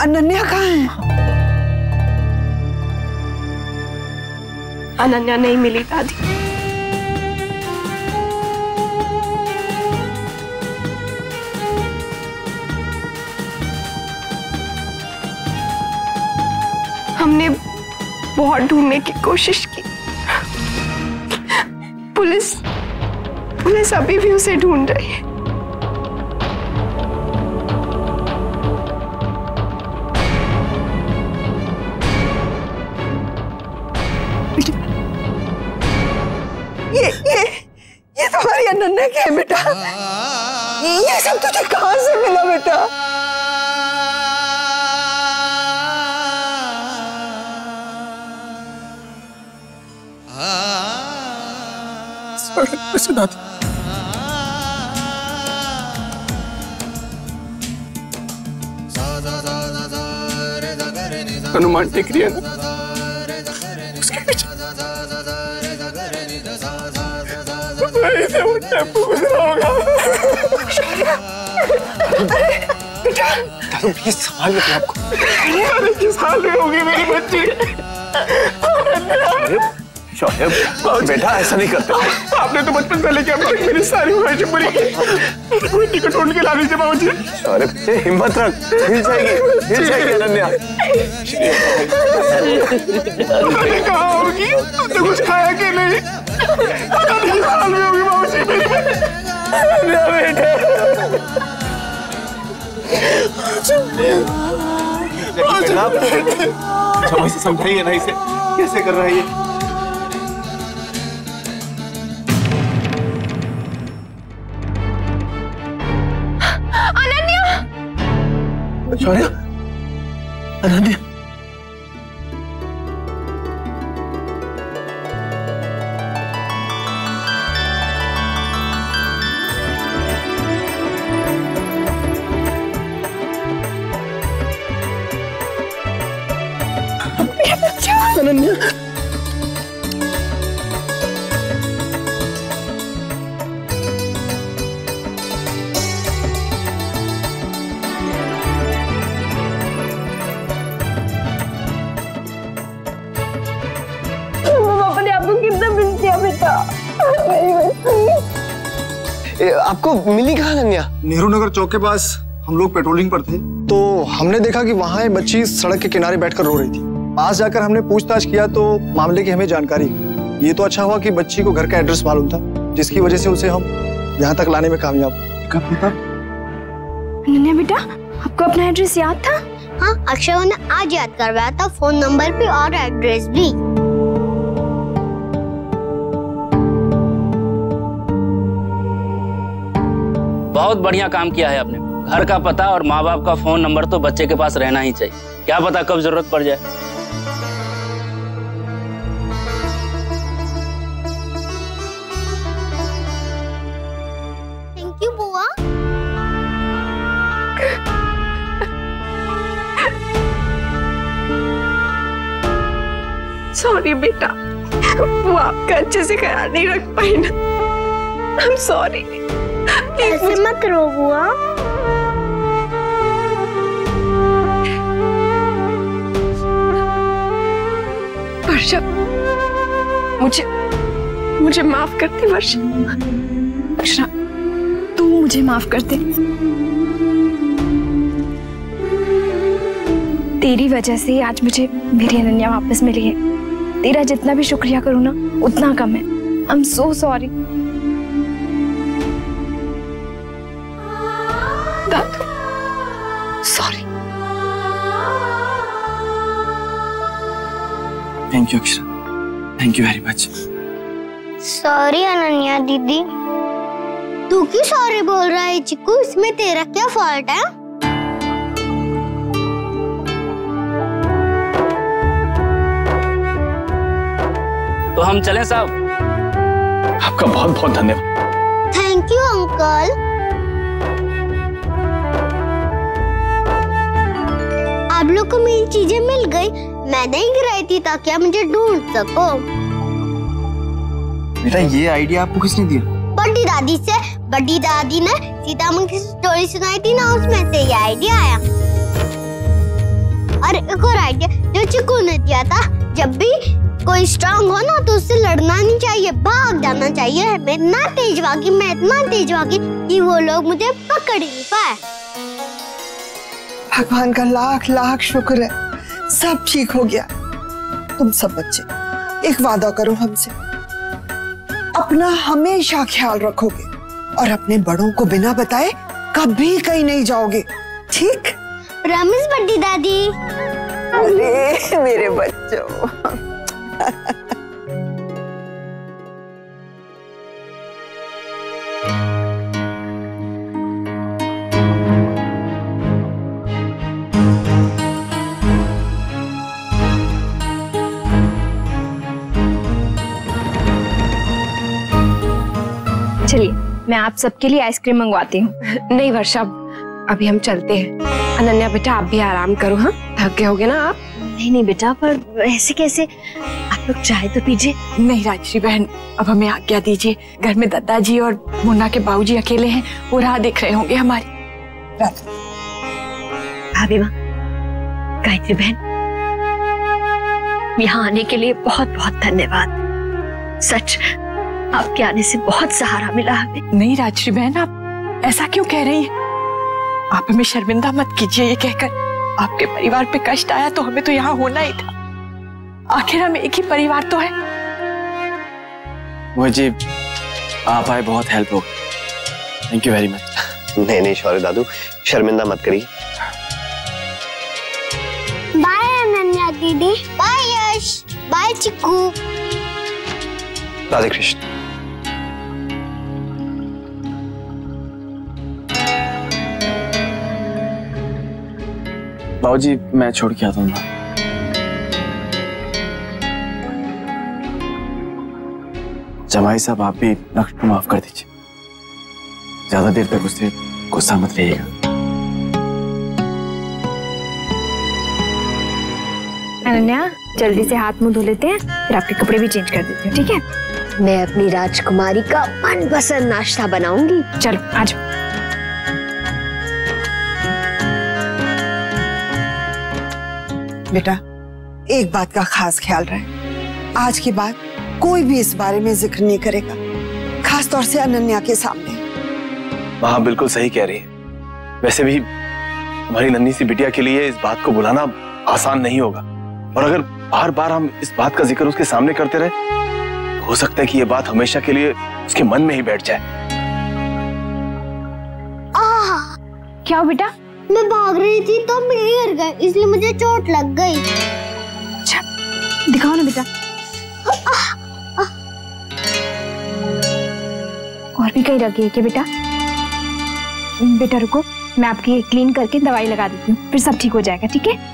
अनन्या कहाँ है? अनन्या नहीं मिली दादी। हमने बहुत ढूंढने की कोशिश की। पुलिस अभी भी उसे ढूंढ रही है। ये तुम्हारी अनन्या क्या है बेटा? ये सब तुझे कहाँ से मिला बेटा? हनुमान टेकरी है ना, उसके पीछे वहीं से वो टेम्पो गुजरा होगा। तुम प्लीज संभाल लो आपको। अरे किस हाल में होगी मेरी बच्ची? शोएब, बेटा ऐसा नहीं करते। आपने तो बचपन से लेके अब तक मेरी सारी ख्वाहिशें पूरी की। कोई टिकट ढूंढ के ला दीजिए बाबूजी। शोएब, हिम्मत रख, मिल जाएगी अनन्या। कहाँ होगी? तुमने कुछ खाया कि नहीं? पता नहीं किस हाल में होगी बाबूजी मेरी बेटा। समझ से समझाइए ना इसे, कैसे कर रहा है ये? शौर्य, अनन्या, अनन्या। अपने आप को कितना मिस किया बेटा। आपको मिली कहाँ अनन्या? नेहरू नगर चौक के पास हम लोग पेट्रोलिंग पर थे तो हमने देखा कि वहाँ एक बच्ची सड़क के किनारे बैठकर रो रही थी। पास जाकर हमने पूछताछ किया तो मामले की हमें जानकारी हुई। ये तो अच्छा हुआ कि बच्ची को घर का एड्रेस मालूम था, जिसकी वजह से उसे हम यहाँ तक लाने में कामयाब। अनन्या बेटा, आपको अपना एड्रेस याद था? हाँ, अक्षय ने आज याद करवाया था, फोन नंबर भी और एड्रेस भी। बहुत बढ़िया काम किया है आपने। घर का पता और माँ बाप का फोन नंबर तो बच्चे के पास रहना ही चाहिए, क्या पता कब जरूरत पड़ जाए। थैंक यू बुआ। सॉरी बेटा, वो आपका अच्छे से ख्याल नहीं रख पाई ना। आई एम सॉरी। ऐसे मत रो बुआ। वर्षा, मुझे माफ कर दे वर्षा। अक्षरा, तू मुझे माफ कर दे। तेरी वजह से आज मुझे मेरी अनन्या वापस मिली है। तेरा जितना भी शुक्रिया करूँ ना उतना कम है। I am so sorry. Sorry. Thank you Akshara, thank you very much. Sorry Ananya दीदी। तू क्यों सॉरी बोल रहा है चिक्कू? इसमें तेरा क्या फॉल्ट है? तो हम चलें साहब? आपका बहुत बहुत धन्यवाद। Thank you uncle. आप लोग को मेरी चीजें मिल गई। मैं नहीं गिराई थी ताकि आप मुझे ढूंढ सको। बेटा ये आइडिया आपको किसने दिया? बड़ी दादी से। बड़ी दादी ने सीता माँ की स्टोरी सुनाई थी ना, उसमें से ये आइडिया आया। और एक और आइडिया जो चिक्कू ने दिया था, जब भी कोई स्ट्रांग हो ना तो उससे लड़ना नहीं चाहिए, भाग जाना चाहिए। मैं इतना तेज भागी कि वो लोग मुझे पकड़ ही नहीं पाए। भगवान का लाख लाख शुक्र है, सब ठीक हो गया। तुम सब बच्चे एक वादा करो हमसे, अपना हमेशा ख्याल रखोगे और अपने बड़ों को बिना बताए कभी कहीं नहीं जाओगे, ठीक? प्रॉमिस बड़ी दादी। अरे मेरे बच्चों। चलिए मैं आप सबके लिए आइसक्रीम मंगवाती हूँ। नहीं वर्षा, अभी हम चलते हैं। अनन्या बेटा आप भी आराम करो। हाँ, थक गए होगे ना आप? नहीं बेटा, पर ऐसे कैसे? आप लोग चाय तो पीजिए। नहीं राजश्री बहन, अब हमें आज्ञा दीजिए। घर में दादाजी और मुन्ना के बाबूजी अकेले हैं, वो राह देख रहे होंगे हमारी। भाभी माँ, गायत्री बहन, यहाँ आने के लिए बहुत बहुत धन्यवाद। सच आपके आने से बहुत सहारा मिला हमें। नहीं राजश्री बहन, आप ऐसा क्यों कह रही हैं? आप हमें शर्मिंदा मत कीजिए ये कहकर। आपके परिवार पे कष्ट आया तो हमें तो यहाँ होना ही था। आखिर हम एक ही परिवार तो है। मुझे आप आए, बहुत हेल्प हो गई। Thank you very much. नहीं शौर्य दादू, शर्मिंदा मत करिए। बाय अनन्या दीदी। बाय यश। बाय चिक्कू। राधे कृष्ण। बाबूजी मैं छोड़ के आता हूँ। जमाई साहब आप भी नक्श को माफ कर दीजिए। ज्यादा देर तक उससे गुस्सा मत रहिएगा। अनन्या जल्दी से हाथ मुंह धो लेते हैं, फिर आपके कपड़े भी चेंज कर देती हूँ, ठीक है? मैं अपनी राजकुमारी का मनपसंद नाश्ता बनाऊंगी। चलो आ जाओ। बेटा एक बात का खास ख्याल रहे, आज के बाद कोई भी इस बारे में जिक्र नहीं करेगा, खास तौर से अनन्या के सामने। हाँ बिल्कुल सही कह रही है। वैसे भी हमारी नन्ही सी बिटिया के लिए इस बात को बुलाना आसान नहीं होगा, और अगर बार बार हम इस बात का जिक्र उसके सामने करते रहे तो हो सकता है कि ये बात हमेशा के लिए उसके मन में ही बैठ जाए। क्या हो बेटा? मैं भाग रही थी तो मैं गिर गई, इसलिए मुझे चोट लग गई। अच्छा दिखाओ ना बेटा। और भी कहीं लगी है क्या बेटा? बेटा रुको, मैं आपकी क्लीन करके दवाई लगा देती हूँ, फिर सब ठीक हो जाएगा, ठीक है?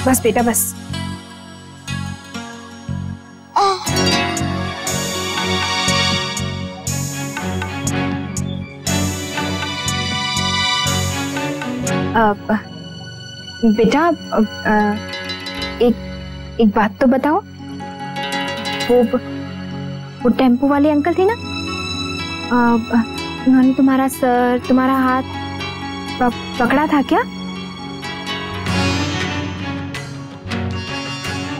बस बेटा बस। बेटा एक बात तो बताओ, वो टेम्पो वाले अंकल थे ना, उन्होंने तुम्हारा सर, तुम्हारा हाथ पकड़ा था क्या?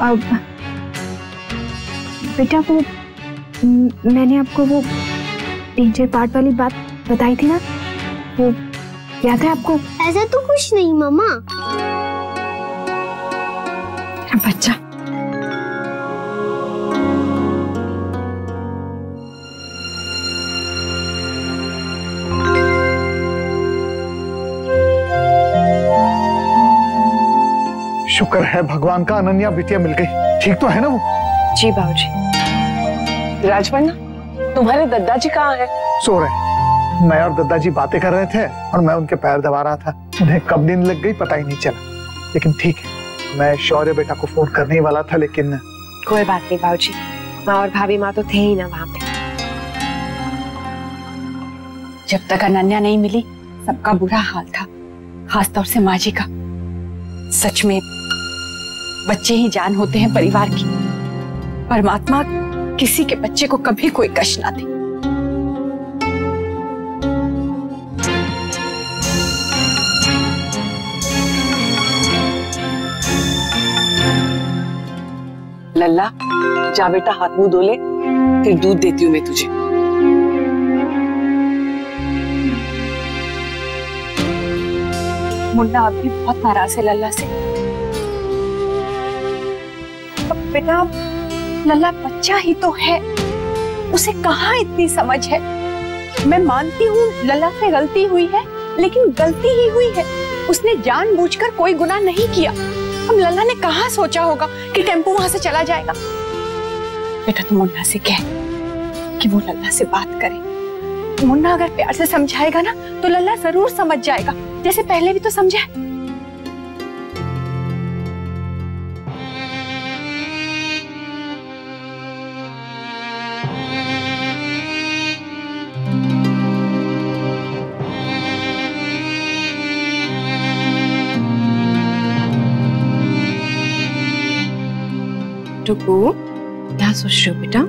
अब बेटा वो मैंने आपको वो डेंजर पार्ट वाली बात बताई थी ना, वो याद है आपको? ऐसा तो कुछ नहीं मामा। बच्चा शुक्र है भगवान का, अनन्या बिटिया मिल गई। ठीक तो है ना वो? जी बाबूजी। राजवन्ना तुम्हारे दादाजी कहाँ हैं? सो रहे। मैं और दादाजी बातें कर रहे थे और मैं उनके पैर दबा रहा था। उन्हें कब नींद लग गई पता ही नहीं चला, लेकिन ठीक है। मैं शौर्य बेटा को फोन करने ही वाला था, लेकिन कोई बात नहीं बाबूजी, माँ और भाभी माँ तो थे ही ना वहाँ पे। जब तक अनन्या नहीं मिली सबका बुरा हाल था, खासतौर से माँ जी का। सच में बच्चे ही जान होते हैं परिवार की। परमात्मा किसी के बच्चे को कभी कोई कष्ट ना दे। लल्ला जा बेटा, हाथ मुंह धो ले, फिर दूध देती हूँ मैं तुझे। मुन्ना अब भी बहुत नाराज है लल्ला से। बेटा लल्ला बच्चा ही तो है, उसे कहाँ इतनी समझ है। मैं मानती हूँ लल्ला से गलती हुई है, लेकिन गलती ही हुई है। उसने जानबूझकर कोई गुनाह नहीं किया। अब लल्ला ने कहाँ सोचा होगा कि टेम्पो वहां से चला जाएगा। बेटा तू मुन्ना से कह कि वो लल्ला से बात करे। मुन्ना अगर प्यार से समझाएगा ना तो लल्ला जरूर समझ जाएगा, जैसे पहले भी तो समझा है। टुकू, क्या सोच रहे हो बेटा?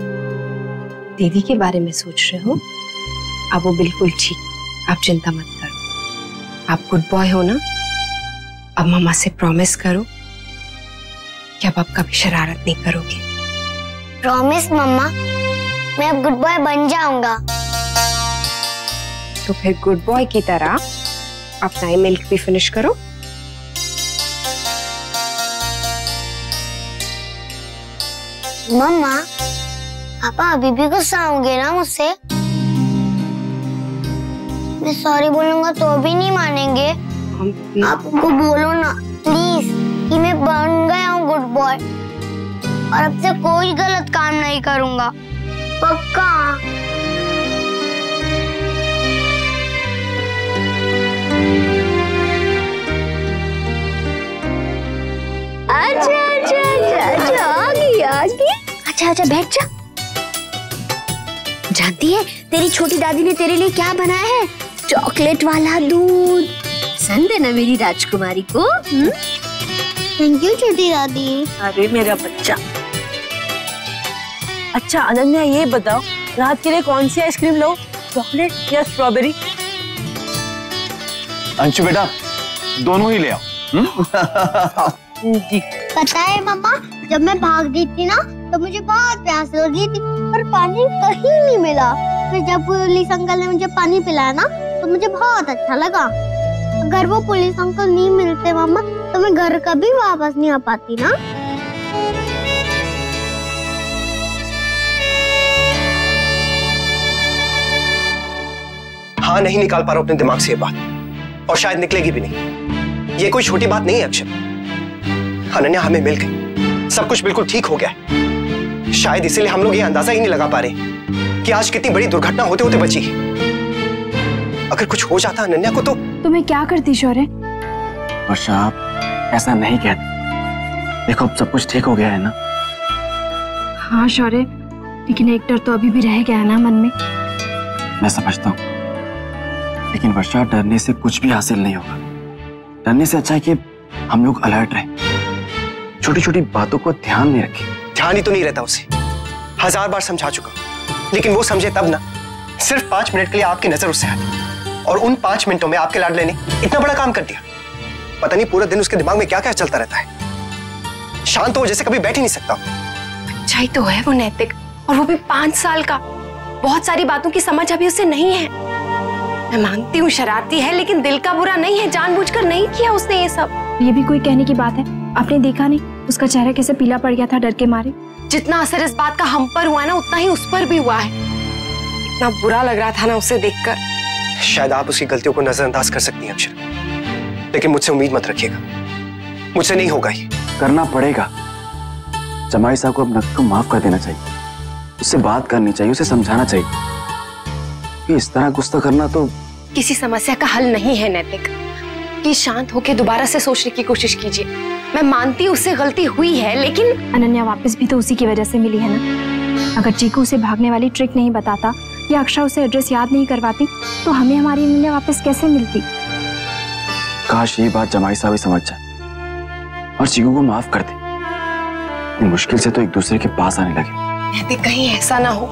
दीदी के बारे में सोच रहे हो? अब वो बिल्कुल ठीक, आप चिंता मत करो। आप गुड बॉय हो ना? अब मामा से प्रॉमिस करो कि अब आप कभी शरारत नहीं करोगे। प्रॉमिस मम्मा, मैं अब गुड बॉय बन जाऊंगा। तो फिर गुड बॉय की तरह अपना मिल्क भी फिनिश करो। मम्मा, पापा अभी भी गुस्सा होंगे ना मुझसे? मैं सॉरी बोलूंगा तो भी नहीं मानेंगे। आप उनको बोलो ना प्लीज कि मैं बन गया हूँ गुड बॉय और अब से कोई गलत काम नहीं करूंगा, पक्का। अच्छा अच्छा अच्छा अच्छा आ गई आज आजा आजा बैठ जा। जानती है तेरी छोटी दादी ने तेरे लिए क्या बनाया है? चॉकलेट वाला दूध। पसंद है ना मेरी राजकुमारी को? थैंक यू छोटी दादी। अरे मेरा बच्चा। अच्छा अनन्या, ये बताओ रात के लिए कौन सी आइसक्रीम लो, चॉकलेट या स्ट्रॉबेरी? अंशु बेटा दोनों ही ले आओ। जी। पता है मम्मा, जब मैं भाग रही थी ना तो मुझे बहुत प्यास लगी थी पर पानी कहीं नहीं मिला। फिर जब पुलिस अंकल ने मुझे पानी पिलाया ना तो मुझे बहुत अच्छा लगा। अगर वो पुलिस अंकल नहीं मिलते मम्मा तो मैं घर कभी वापस नहीं आ पाती ना। हाँ, नहीं निकाल पा रहा अपने दिमाग से ये बात, और शायद निकलेगी भी नहीं। ये कोई छोटी बात नहीं है अक्षर। अनन्या हमें मिल गई, सब कुछ बिल्कुल ठीक हो गया है। शायद इसीलिए हम लोग ये अंदाजा ही नहीं लगा पा रहे कि आज कितनी बड़ी दुर्घटना होते होते बची है। अगर कुछ हो जाता अनन्या को तो तुम्हें क्या करती शौर्य? वर्षा आप ऐसा नहीं कहते। देखो अब सब कुछ ठीक हो गया है ना। हाँ शौर्य, लेकिन एक डर तो अभी भी रह गया है ना मन में। मैं समझता हूँ, लेकिन वर्षा डरने से कुछ भी हासिल नहीं होगा। डरने से अच्छा है कि हम लोग अलर्ट रहें, छोटी छोटी बातों को ध्यान में रखें। ध्यान ही तो नहीं रहता उसे, 1000 बार समझा चुका, लेकिन वो समझे तब ना। सिर्फ 5 मिनट के लिए आपकी नजर उससे हटी और उन 5 मिनटों में आपके लाडले ने इतना बड़ा काम कर दिया। पता नहीं पूरा दिन उसके दिमाग में क्या क्या चलता रहता है। शांत हो जैसे कभी बैठ ही नहीं सकता। अच्छा ही तो है वो नैतिक, और वो भी 5 साल का। बहुत सारी बातों की समझ अभी उसे नहीं है। मैं मानती हूँ शरारती है, लेकिन दिल का बुरा नहीं है। जानबूझकर नहीं किया उसने ये सब। ये भी कोई कहने की बात है? आपने देखा नहीं उसका चेहरा कैसे पीला पड़ गया था डर के मारे? जितना असर इस बात का हम पर हुआ ना, उतना ही उस पर भी हुआ है। इतना बुरा लग रहा था ना उसे देखकर। शायद आप उसकी गलतियों को नजरअंदाज कर सकती हैं अक्षर, लेकिन मुझसे उम्मीद मत रखिएगा, मुझसे नहीं होगा ये। करना पड़ेगा। जमाई साहब को अब नक को माफ कर देना चाहिए, उससे बात करनी चाहिए, उसे समझाना चाहिए। इस तरह गुस्सा करना तो किसी समस्या का हल नहीं है नैतिक। कि शांत होकर दोबारा से सोचने की कोशिश कीजिए। मैं मानती हूँ उससे गलती हुई है, लेकिन अनन्या वापस भी तो उसी की वजह से मिली है ना। अगर चीकू उसे भागने वाली ट्रिक नहीं बताता या अक्षरा उसे एड्रेस याद नहीं करवाती तो हमें हमारी अनन्या वापस कैसे मिलती? काश ये बात जमाई साहब ही समझ जाए और चीकू को माफ कर दे। मुश्किल से तो एक दूसरे के पास आने लगे। नैतिक कहीं ऐसा ना हो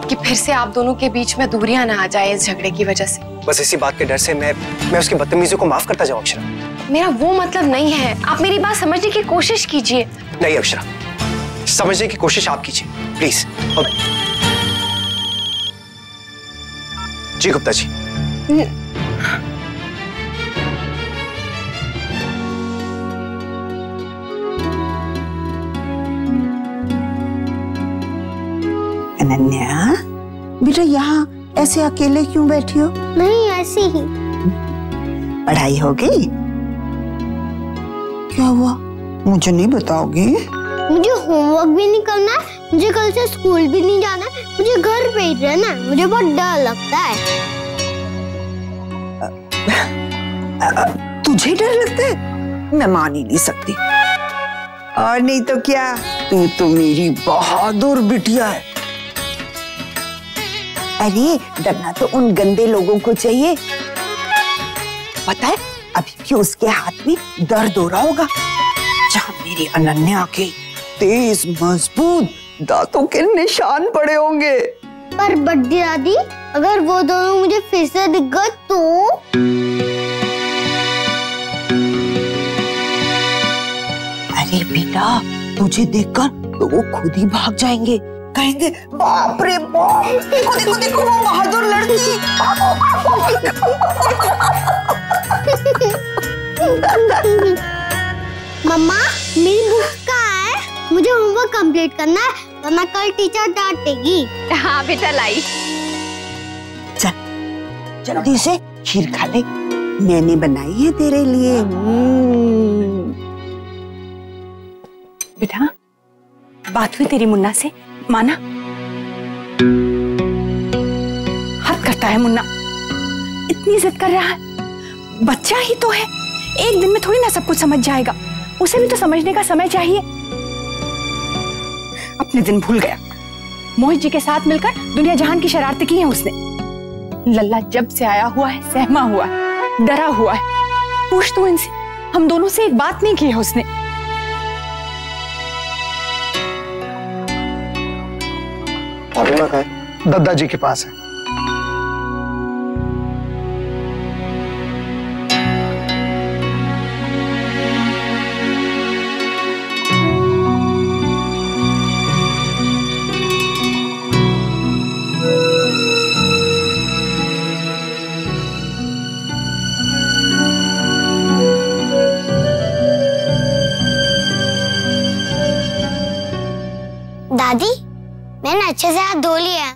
कि फिर से आप दोनों के बीच में दूरियां ना आ जाए इस झगड़े की वजह से। बस इसी बात के डर से मैं उसकी बदतमीजियों को माफ करता जाऊं अक्षरा। मेरा वो मतलब नहीं है, आप मेरी बात समझने की कोशिश कीजिए। नहीं अक्षरा, समझने की कोशिश आप कीजिए प्लीज। जी गुप्ता जी। अनन्या बेटा, यहाँ ऐसे अकेले क्यों बैठी हो? नहीं, ऐसे ही। पढ़ाई हो गई? क्या हुआ मुझे नहीं बताओगी? मुझे होमवर्क भी नहीं करना है, मुझे कल से स्कूल भी नहीं जाना है, मुझे घर पे ही रहना है। मुझे बहुत डर लगता है। तुझे डर लगता है? मैं मान ही नहीं सकती। और नहीं तो क्या, तू तो मेरी बहादुर बिटिया है। अरे डरना तो उन गंदे लोगों को चाहिए। पता है अभी भी उसके हाथ में दर्द हो रहा होगा, जहाँ मेरी अनन्या के तेज मजबूत दांतों के निशान पड़े होंगे। पर बड्डी दादी, अगर वो दोनों मुझे फिर से दिख गए तो? अरे बेटा, तुझे देखकर तो वो खुद ही भाग जाएंगे, कहेंगे बाप रे बाप, देखो देखो देखो वो बहादुर लड़की। मम्मा, मेरी बुक कहाँ है? मुझे होमवर्क कंप्लीट करना है वरना कल टीचर डांटेगी। हाँ बेटा लाई। चल जल्दी से खीर खा ले, मैंने बनाई है तेरे लिए। बेटा बात हुई तेरी मुन्ना से? माना? हद करता है मुन्ना, इतनी जिद कर रहा है। बच्चा ही तो है, एक दिन में थोड़ी ना सब कुछ समझ जाएगा, उसे भी तो समझने का समय चाहिए। अपने दिन भूल गया। मोहित जी के साथ मिलकर दुनिया जहान की शरारतें की हैं उसने। लल्ला जब से आया हुआ है सहमा हुआ है, डरा हुआ है। पूछ तू इनसे, हम दोनों से एक बात नहीं की है उसने। फातिमा कहाँ है? दादाजी के पास है। दादी, मैंने अच्छे से हाथ धो लिया।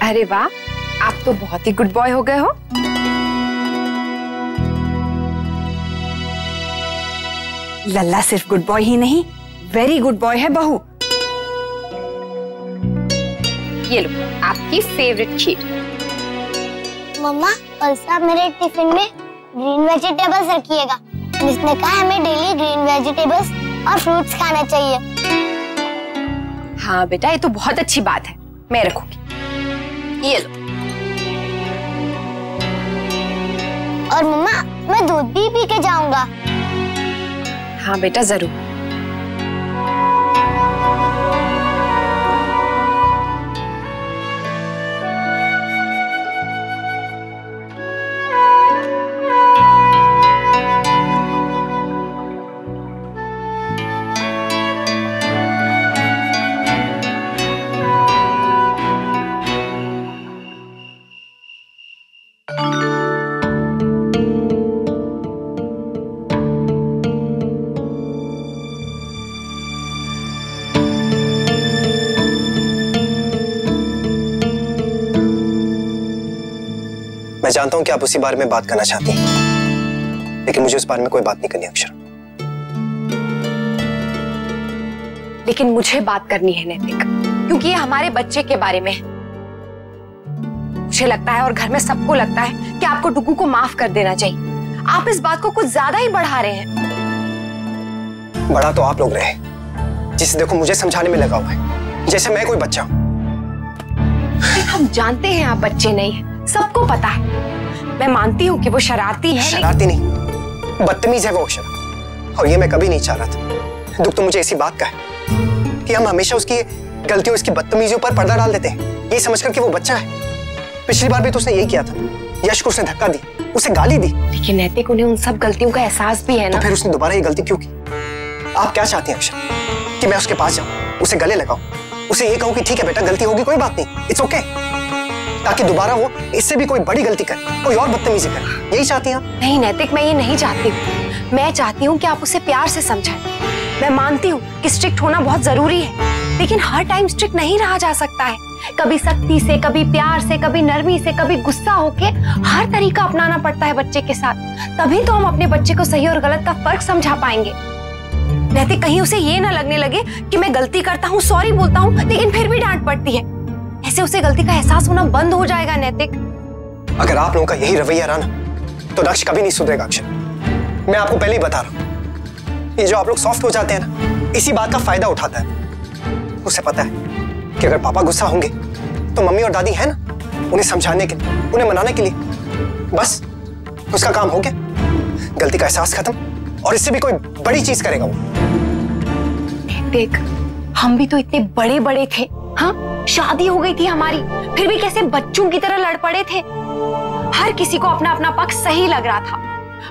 अरे वाह, आप तो बहुत ही गुड बॉय हो गए हो। लल्ला सिर्फ गुड बॉय ही नहीं, वेरी गुड बॉय है बहू। ये लो आपकी फेवरेट खीर। मम्मा, कल से आप मेरे टिफिन में ग्रीन वेजिटेबल्स रखिएगा। मिस ने कहा हमें डेली ग्रीन वेजिटेबल्स और फ्रूट्स खाना चाहिए। हाँ बेटा, ये तो बहुत अच्छी बात है, मैं रखूंगी। ये लो। और मम्मा, मैं दूध भी पी के जाऊंगा। हाँ बेटा, जरूर। मैं जानता हूं कि आप उसी बारे में बात करना चाहती हैं, लेकिन मुझे उस बारे में कोई बात नहीं करनी अक्षरा। लेकिन मुझे बात करनी है नैतिक, क्योंकि ये हमारे बच्चे के बारे में है। मुझे लगता है और घर में सबको लगता है कि आपको डुगू को माफ कर देना चाहिए। आप इस बात को कुछ ज्यादा ही बढ़ा रहे हैं। बड़ा तो आप लोग रहे, जिसे देखो मुझे समझाने में लगा हुआ है जैसे मैं कोई बच्चा हूं। हम जानते हैं आप बच्चे नहीं हैं, सबको पता है। मैं मानती हूँ कि वो शरारती है। शरारती नहीं, बदतमीज है वो अक्षरा, और ये मैं कभी नहीं चाह रहा था। दुख तो मुझे इसी बात का है कि हम हमेशा उसकी गलतियों, उसकी बदतमीजियों पर पर्दा डाल देते हैं, ये समझकर कि वो बच्चा है। पिछली बार भी तो उसने यही किया था। यश को उसने धक्का दी, उसे गाली दी। लेकिन नैतिक, उन्हें उन सब गलतियों का एहसास भी है ना। तो फिर उसने दोबारा ये गलती क्यों की? आप क्या चाहती हैं अक्षरा, कि मैं उसके पास जाऊं, उसे गले लगाऊं, उसे ये कहूं कि ठीक है बेटा, गलती होगी, कोई बात नहीं, इट्स ओके, ताकि दोबारा वो इससे भी कोई बड़ी गलती करे, कोई और बदतमीजी करे? यही चाहती हैं आप? नहीं नैतिक, मैं ये नहीं चाहती हूँ। मैं चाहती हूँ कि आप उसे प्यार से समझाएं। मैं मानती हूँ कि स्ट्रिक्ट होना बहुत जरूरी है, लेकिन हर टाइम स्ट्रिक्ट नहीं रहा जा सकता है। कभी सख्ती से, कभी प्यार से, कभी नरमी से, कभी गुस्सा होके हर तरीका अपनाना पड़ता है बच्चे के साथ। तभी तो हम अपने बच्चे को सही और गलत का फर्क समझा पाएंगे। नैतिक, कहीं उसे ये ना लगने लगे कि मैं गलती करता हूँ, सॉरी बोलता हूँ, लेकिन फिर भी डांट पड़ती है। ऐसे उसे गलती का एहसास होना बंद हो जाएगा नैतिक। अगर आप लोगों का यही रवैया रहा ना, तो लक्ष्य कभी नहीं सुधरेगा अक्षर। मैं आपको पहले ही बता रहा हूँ, ये जो आप लोग सॉफ्ट हो जाते हैं ना, इसी बात का फायदा उठाता है। उसे पता है कि अगर पापा गुस्सा होंगे तो मम्मी और दादी है ना, उन्हें समझाने के लिए, उन्हें मनाने के लिए। बस उसका काम हो गया, गलती का एहसास खत्म, और इससे भी कोई बड़ी चीज करेगा वो। देख, हम भी तो इतने बड़े बड़े थे, हाँ, शादी हो गई थी हमारी, फिर भी कैसे बच्चों की तरह लड़ पड़े थे। हर किसी को अपना अपना पक्ष सही लग रहा था।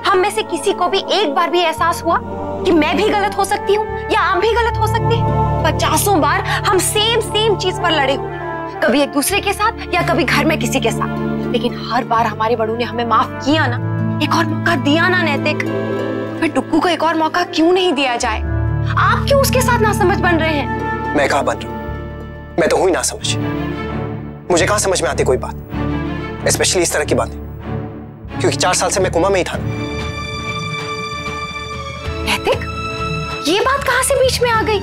हम में से किसी को भी एक बार भी एहसास हुआ कि मैं भी गलत हो सकती हूँ या आप भी गलत हो सकते हैं? 50 बार हम सेम चीज पर लड़े हुए, कभी एक दूसरे के साथ या कभी घर में किसी के साथ, लेकिन हर बार हमारे बड़ों ने हमें माफ किया ना, एक और मौका दिया ना नैतिक। फिर डुक्कू को एक और मौका क्यों नहीं दिया जाए? आप क्यों उसके साथ नासमझ बन रहे हैं? मैं कहाँ बन रहा हूँ? मैं तो हुई ना समझ। मुझे कहाँ समझ में आती कोई बात, स्पेशली इस तरह की बातें, क्योंकि 4 साल से मैं कोमा में ही था। नैतिक, ये बात कहाँ से बीच में आ गई?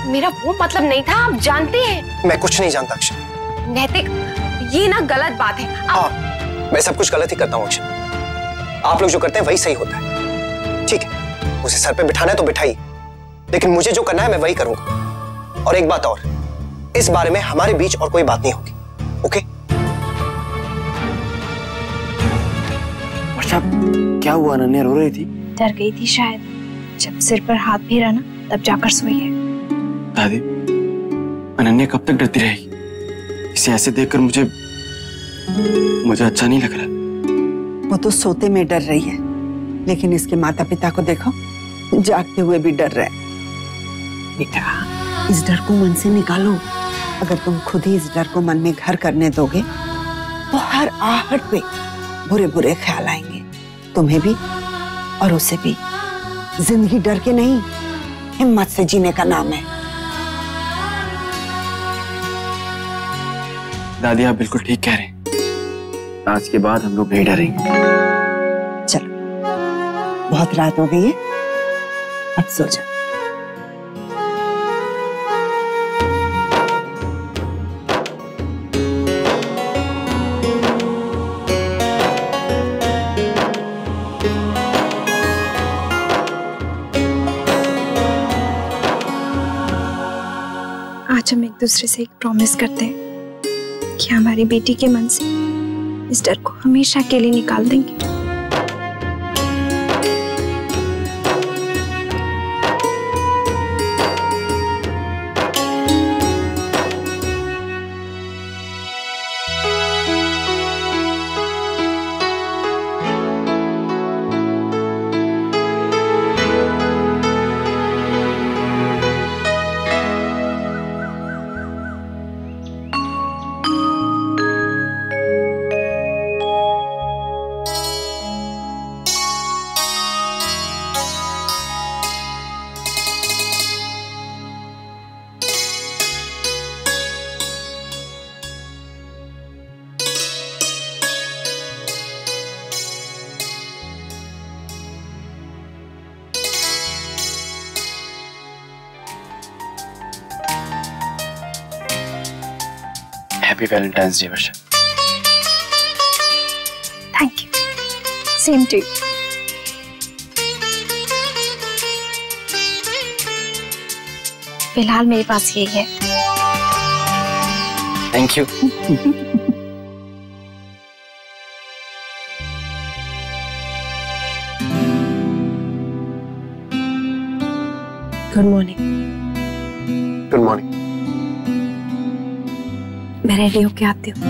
मेरा वो मतलब नहीं था, आप जानते हैं। मैं कुछ नहीं जानता अक्षर। नैतिक, ये ना गलत बात है। हाँ, मैं सब कुछ गलत ही करता हूँ अक्षर। आप लोग जो करते हैं वही सही होता है। ठीक है, उसे सर पे बिठाना है तो बिठाइए, लेकिन मुझे जो करना है मैं वही करूंगा। और एक बात और, इस बारे में हमारे बीच और कोई बात नहीं होगी, ओके? वर्षा, क्या हुआ? अनन्या रो रही थी? डर गई थी शायद, जब सिर पर हाथ फेरा ना तब जाकर सोई है। दादी, अनन्या कब तक डरती रहेगी? इसे ऐसे देखकर मुझे अच्छा नहीं लग रहा। वो तो सोते में डर रही है, लेकिन इसके माता पिता को देखो, जागते हुए भी डर रहे। बेटा, इस डर को मन से निकालो। अगर तुम खुद ही इस डर को मन में घर करने दोगे तो हर आहट पे बुरे बुरे ख्याल आएंगे, तुम्हें भी और उसे भी। जिंदगी डर के नहीं, हिम्मत से जीने का नाम है। दादी, आप बिल्कुल ठीक कह रहे हैं। आज के बाद हम लोग नहीं डरेंगे। चलो, बहुत रात हो गई है, अब सो जाओ। आज हम एक दूसरे से एक प्रॉमिस करते हैं कि हमारी बेटी के मन से इस डर को हमेशा के लिए निकाल देंगे। Happy Valentine's Day Varsha. Thank you, same to you. फिलहाल मेरे पास यही है। Thank you. Good morning. Good morning. मैं रेडी होके आती हूँ।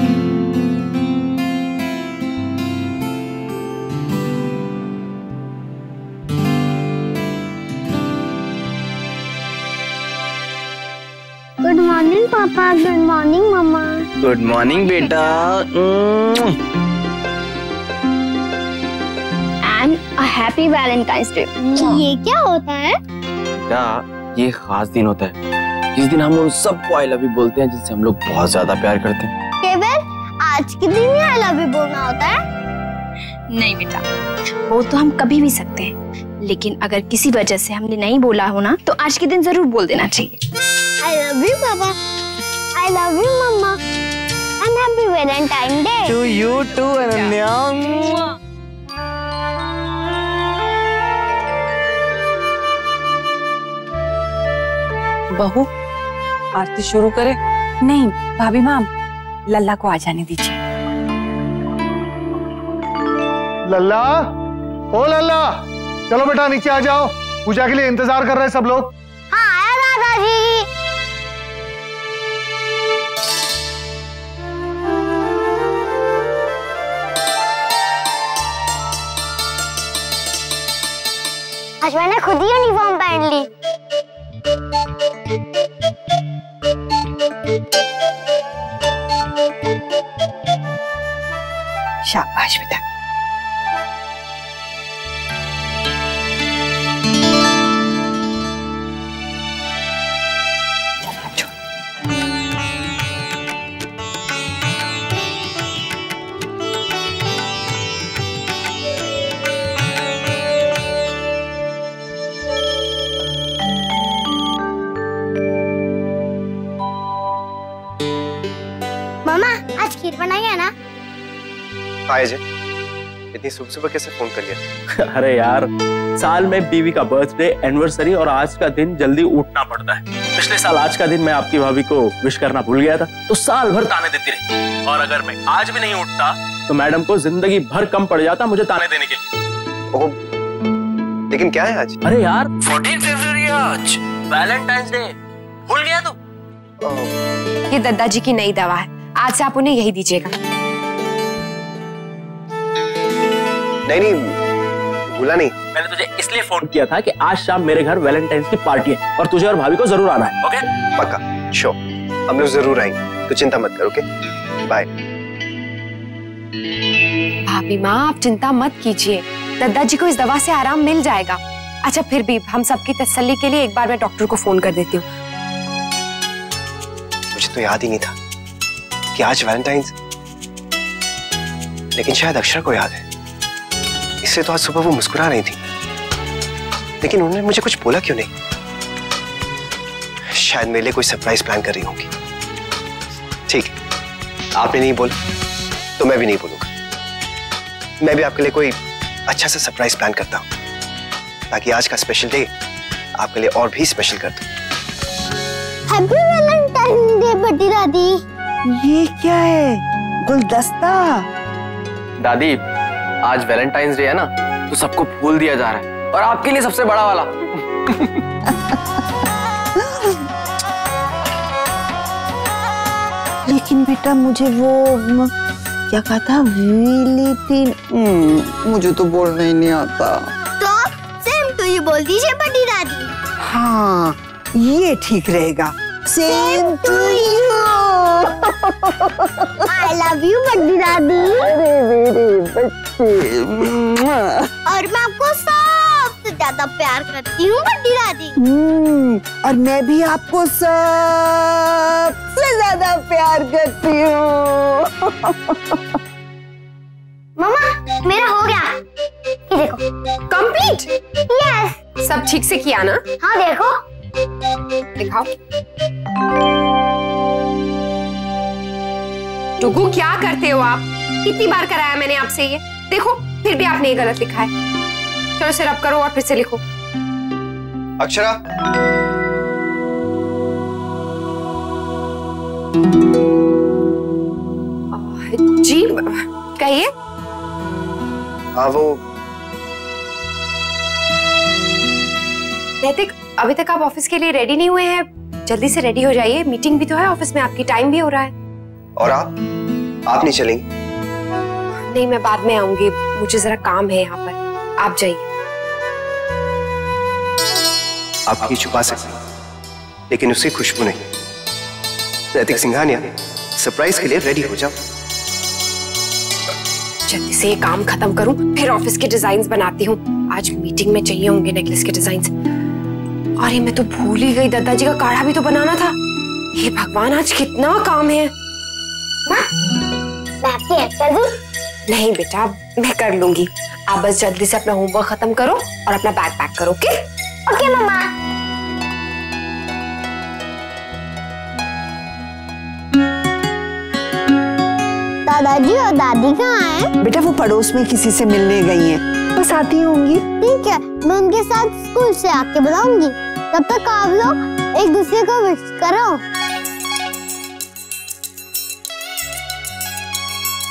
गुड मॉर्निंग पापा, गुड मॉर्निंग मम्मा। गुड मॉर्निंग बेटा। And a happy Valentine's Day. ये क्या होता है? बेटा, ये खास दिन होता है। इस दिन हम उन सबको आई लव यू बोलते हैं जिनसे हम लोग बहुत ज्यादा प्यार करते हैं। केवल आज के दिन ही आई लव यू बोलना होता है? नहीं बेटा, वो तो हम कभी भी सकते हैं, लेकिन अगर किसी वजह से हमने नहीं बोला हो ना, तो आज के दिन जरूर बोल देना चाहिए। आई लव यू पापा, आई लव यू मम्मा, and happy Valentine day to you too Ananya. बहू, आरती शुरू करें? नहीं भाभी माँ, लल्ला को आ जाने दीजिए। लल्ला, ओ लल्ला, चलो बेटा नीचे आ जाओ, पूजा के लिए इंतजार कर रहे हैं सब लोग। हाँ आया दादाजी। आज मैंने खुद ही यूनिफॉर्म पहन ली। शाबाश बेटा। मामा, आज खीर बनाई है ना? आए जे, इतनी सुबह सुबह कैसे फोन कर लिया? अरे यार, साल में बीवी का बर्थडे, एनिवर्सरी और आज का दिन जल्दी उठना पड़ता है। पिछले साल आज का दिन मैं आपकी भाभी को विश करना भूल गया था, तो साल भर ताने देती रही। और अगर मैं आज भी नहीं उठता तो मैडम को जिंदगी भर कम पड़ जाता मुझे ताने देने के लिए। ओह, लेकिन क्या है आज? अरे यार 14 फरवरी आज, वैलेंटाइंस डे। भूल गया तू? ये दद्दा जी की नई दवा है, आज से आप उन्हें यही दीजिएगा। नहीं, भूला नहीं। मैंने तुझे इसलिए फोन किया था कि आज शाम मेरे घर वैलेंटाइंस की पार्टी है और तुझे और भाभी को जरूर आना है। ओके? पक्का, श्योर, हम लोग जरूर आएंगे, तो चिंता मत करो। Okay, bye. भाभी माँ, आप चिंता मत कीजिए, दद्दा जी को इस दवा से आराम मिल जाएगा। अच्छा, फिर भी हम सबकी तसल्ली के लिए एक बार मैं डॉक्टर को फोन कर देती हूँ। मुझे तो याद ही नहीं था कि आज वैलेंटाइंस, लेकिन शायद अक्षरा को याद है, इसलिए तो आज सुबह वो मुस्कुरा रही थी। लेकिन उन्होंने मुझे कुछ बोला क्यों नहीं? शायद मेरे लिए कोई सरप्राइज प्लान कर रही होंगी। ठीक है, आपने नहीं बोला तो मैं भी नहीं बोलूंगा। मैं भी आपके लिए कोई अच्छा सा सरप्राइज प्लान करता हूं, ताकि आज का स्पेशल डे आपके लिए और भी स्पेशल कर दूं। हैप्पी वैलेंटाइन डे बड़ी दादी। ये क्या है? गुलदस्ता? दादी, आज वैलेंटाइंस डे है ना, तो सबको फूल दिया जा रहा है और आपके लिए सबसे बड़ा वाला। लेकिन बेटा मुझे वो क्या कहा था? मुझे तो बोलना ही नहीं आता। तो सेम टू यू बोल दीजिए बड़ी दादी। हाँ, ये ठीक रहेगा। Same to you. I love you बड़ी दादी। अरे मेरे बच्चे। और मैं आपको सबसे ज्यादा प्यार करती हूँ बड़ी दादी। और मैं भी आपको सबसे ज्यादा प्यार करती हूँ। मम्मा, मेरा हो गया। ये देखो, कंप्लीट। यस। सब ठीक से किया ना? हाँ, देखो। दिखाओ। टुगु, क्या करते हो आप? कितनी बार कराया मैंने आपसे ये? देखो, फिर भी आपने ये गलत लिखा है। चलो इसे रब करो और फिर से लिखो। अक्षरा, जी कहिए। हाँ, वो नैतिक, अभी तक आप ऑफिस के लिए रेडी नहीं हुए हैं, जल्दी से रेडी हो जाइए, मीटिंग भी तो है ऑफिस में आपकी, टाइम भी हो रहा है। और आप नहीं चलेंगी? नहीं, मैं बाद में आऊंगी, मुझे जरा काम है यहाँ पर, आप जाइए। आप ही छुपा सकते, लेकिन उसकी खुशबू नहीं। नैतिक सिंघानिया, सरप्राइज के लिए रेडी हो जाओ। जल्दी से ये काम खत्म करूं, फिर ऑफिस के डिजाइन्स बनाती हूँ। आज मीटिंग में चाहिए होंगे नेकलेस के डिजाइन्स। अरे मैं तो भूल ही गई, दादाजी का काढ़ा भी तो बनाना था। हे भगवान, आज कितना काम है। नहीं बेटा, मैं कर लूंगी, आप बस जल्दी से अपना होमवर्क खत्म करो और अपना बैग पैक करो। ओके? ओके मम्मा। दादाजी और दादी कहाँ हैं? बेटा वो पड़ोस में किसी से मिलने गई हैं, बस आती होंगी। ठीक है, मैं उनके साथ स्कूल से आके बुलाऊंगी। तब तक आप लोग एक दूसरे को विश करो।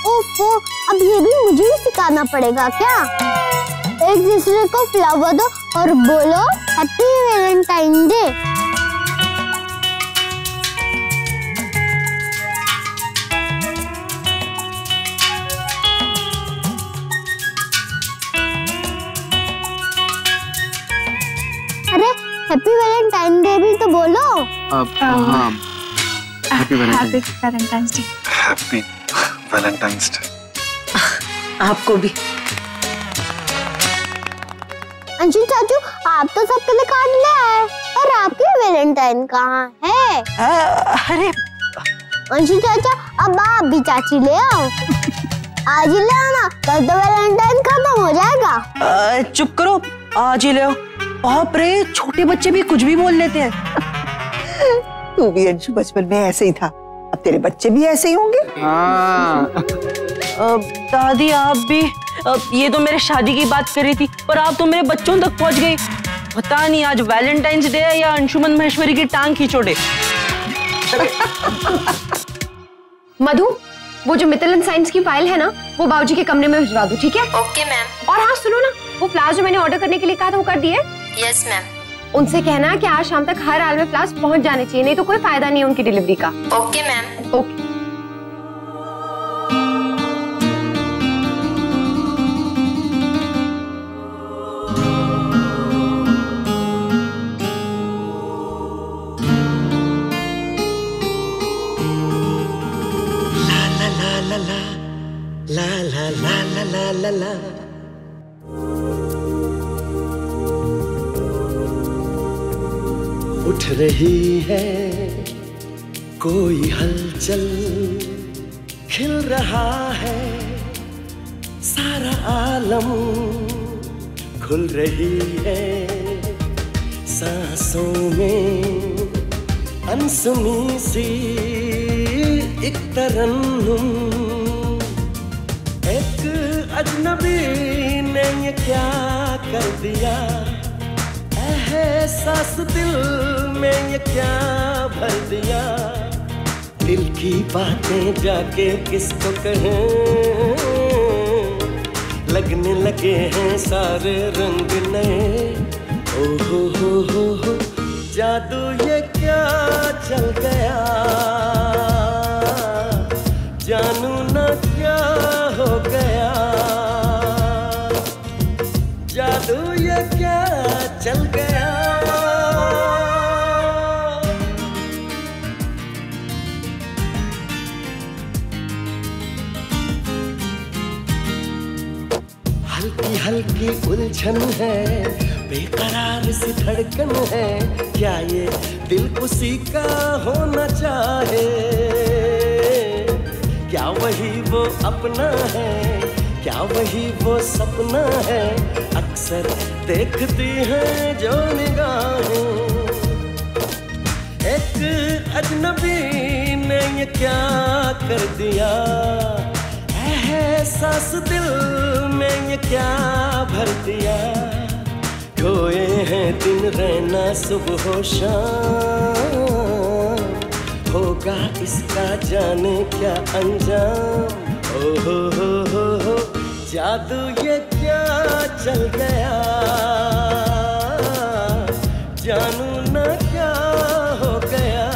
ओफो, अब ये भी मुझे ही सिखाना पड़ेगा क्या? एक दूसरे को फ्लावर दो और बोलो हैप्पी वैलेंटाइन डे। अरे हैप्पी वैलेंटाइन डे भी तो बोलो। हाँ, happy Valentine's day. Happy Valentine's day आपको भी। अंशु चाचू, आप तो सबके लिए कार्ड ले आए, और आपकी वैलेंटाइन कहाँ है? अरे अंशु चाचा, अब आप भी चाची ले आओ। आज ही ले आना, कल तो वैलेंटाइन खत्म हो जाएगा। चुप करो, आज ही ले आओ। बाप रे, छोटे बच्चे भी कुछ भी बोल लेते हैं। तू भी अंशु बचपन में ऐसे ही था, अब तेरे बच्चे भी ऐसे ही होंगे। हाँ। दादी आप भी ये तो मेरे शादी की बात कर रही थी, पर आप तो मेरे बच्चों तक पहुंच गई। पता नहीं आज वैलेंटाइंस डे है या अंशुमन महेश्वरी की टांग खींचोड़े। मधु, वो जो मित्तल एंड साइंस की फाइल है ना, वो बाबूजी के कमरे में भिजवा दो, ठीक है? Okay ma'am. और हाँ सुनो ना, वो फ्लावर्स जो मैंने ऑर्डर करने के लिए कहा था वो कर दिए? Yes ma'am. उनसे कहना कि आज शाम तक हर हाल में फ्लावर्स पहुंच जाने चाहिए, नहीं तो कोई फायदा नहीं है उनकी डिलीवरी का। Okay ma'am. ओके। ला ला ला ला ला ला ला। उठ रही है कोई हलचल, खिल रहा है सारा आलम, खुल रही है सांसों में अनसुनी सी एक तरन्नुम। एक अजनबी ने ये क्या कर दिया, एहसास दिल में ये क्या भर दिया। दिल की बातें जाके किसको कहें, लगने लगे हैं सारे रंग नए। ओ हो जादू ये क्या चल गया, जानू ना क्या हो गया। जादू ये क्या चल गया। हल्की हल्की उलझन है, बेकरार सी धड़कन है, क्या ये दिल उसी का होना चाहे। क्या वही वो अपना है, क्या वही वो सपना है, अक्सर देखती हैं जो निगाहें। एक अजनबी ने ये क्या कर दिया, एहसास दिल में ये क्या भर दिया। खोए हैं दिन रहना सुबह हो शाम, होगा इसका जाने क्या अंजाम। ओ हो जादू ये क्या चल गया, जानू ना क्या हो गया।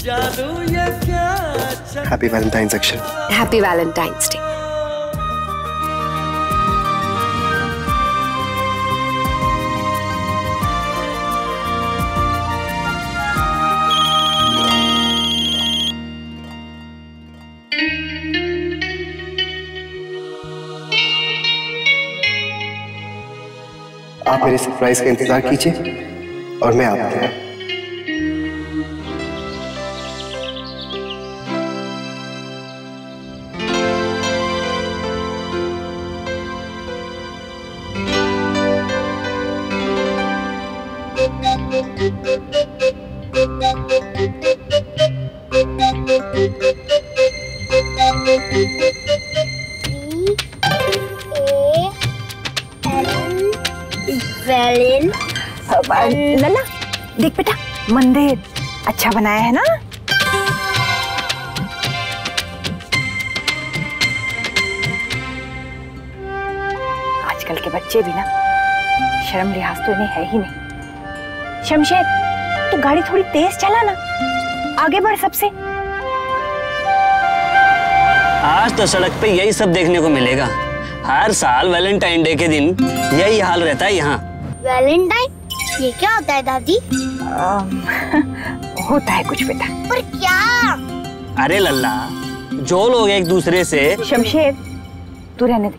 जादू ये क्या चल। हैप्पी वैलेंटाइन्स अक्षर। Happy Valentine's day. आप मेरे सरप्राइज का इंतजार कीजिए और मैं आपके यहाँ। लला देख बेटा, मंदिर अच्छा बनाया है ना। आजकल के बच्चे भी ना शर्म लिहाज तो इन्हें है ही नहीं। शमशेर, तू गाड़ी थोड़ी तेज चला ना, आगे बढ़ सबसे। आज तो सड़क पे यही सब देखने को मिलेगा। हर साल वैलेंटाइन डे के दिन यही हाल रहता है यहाँ। वैलेंटाइन, ये क्या होता है दादी? होता है कुछ बेटा। पर क्या? अरे लल्ला, जो लोग एक दूसरे से। शमशेर तू रहने दे,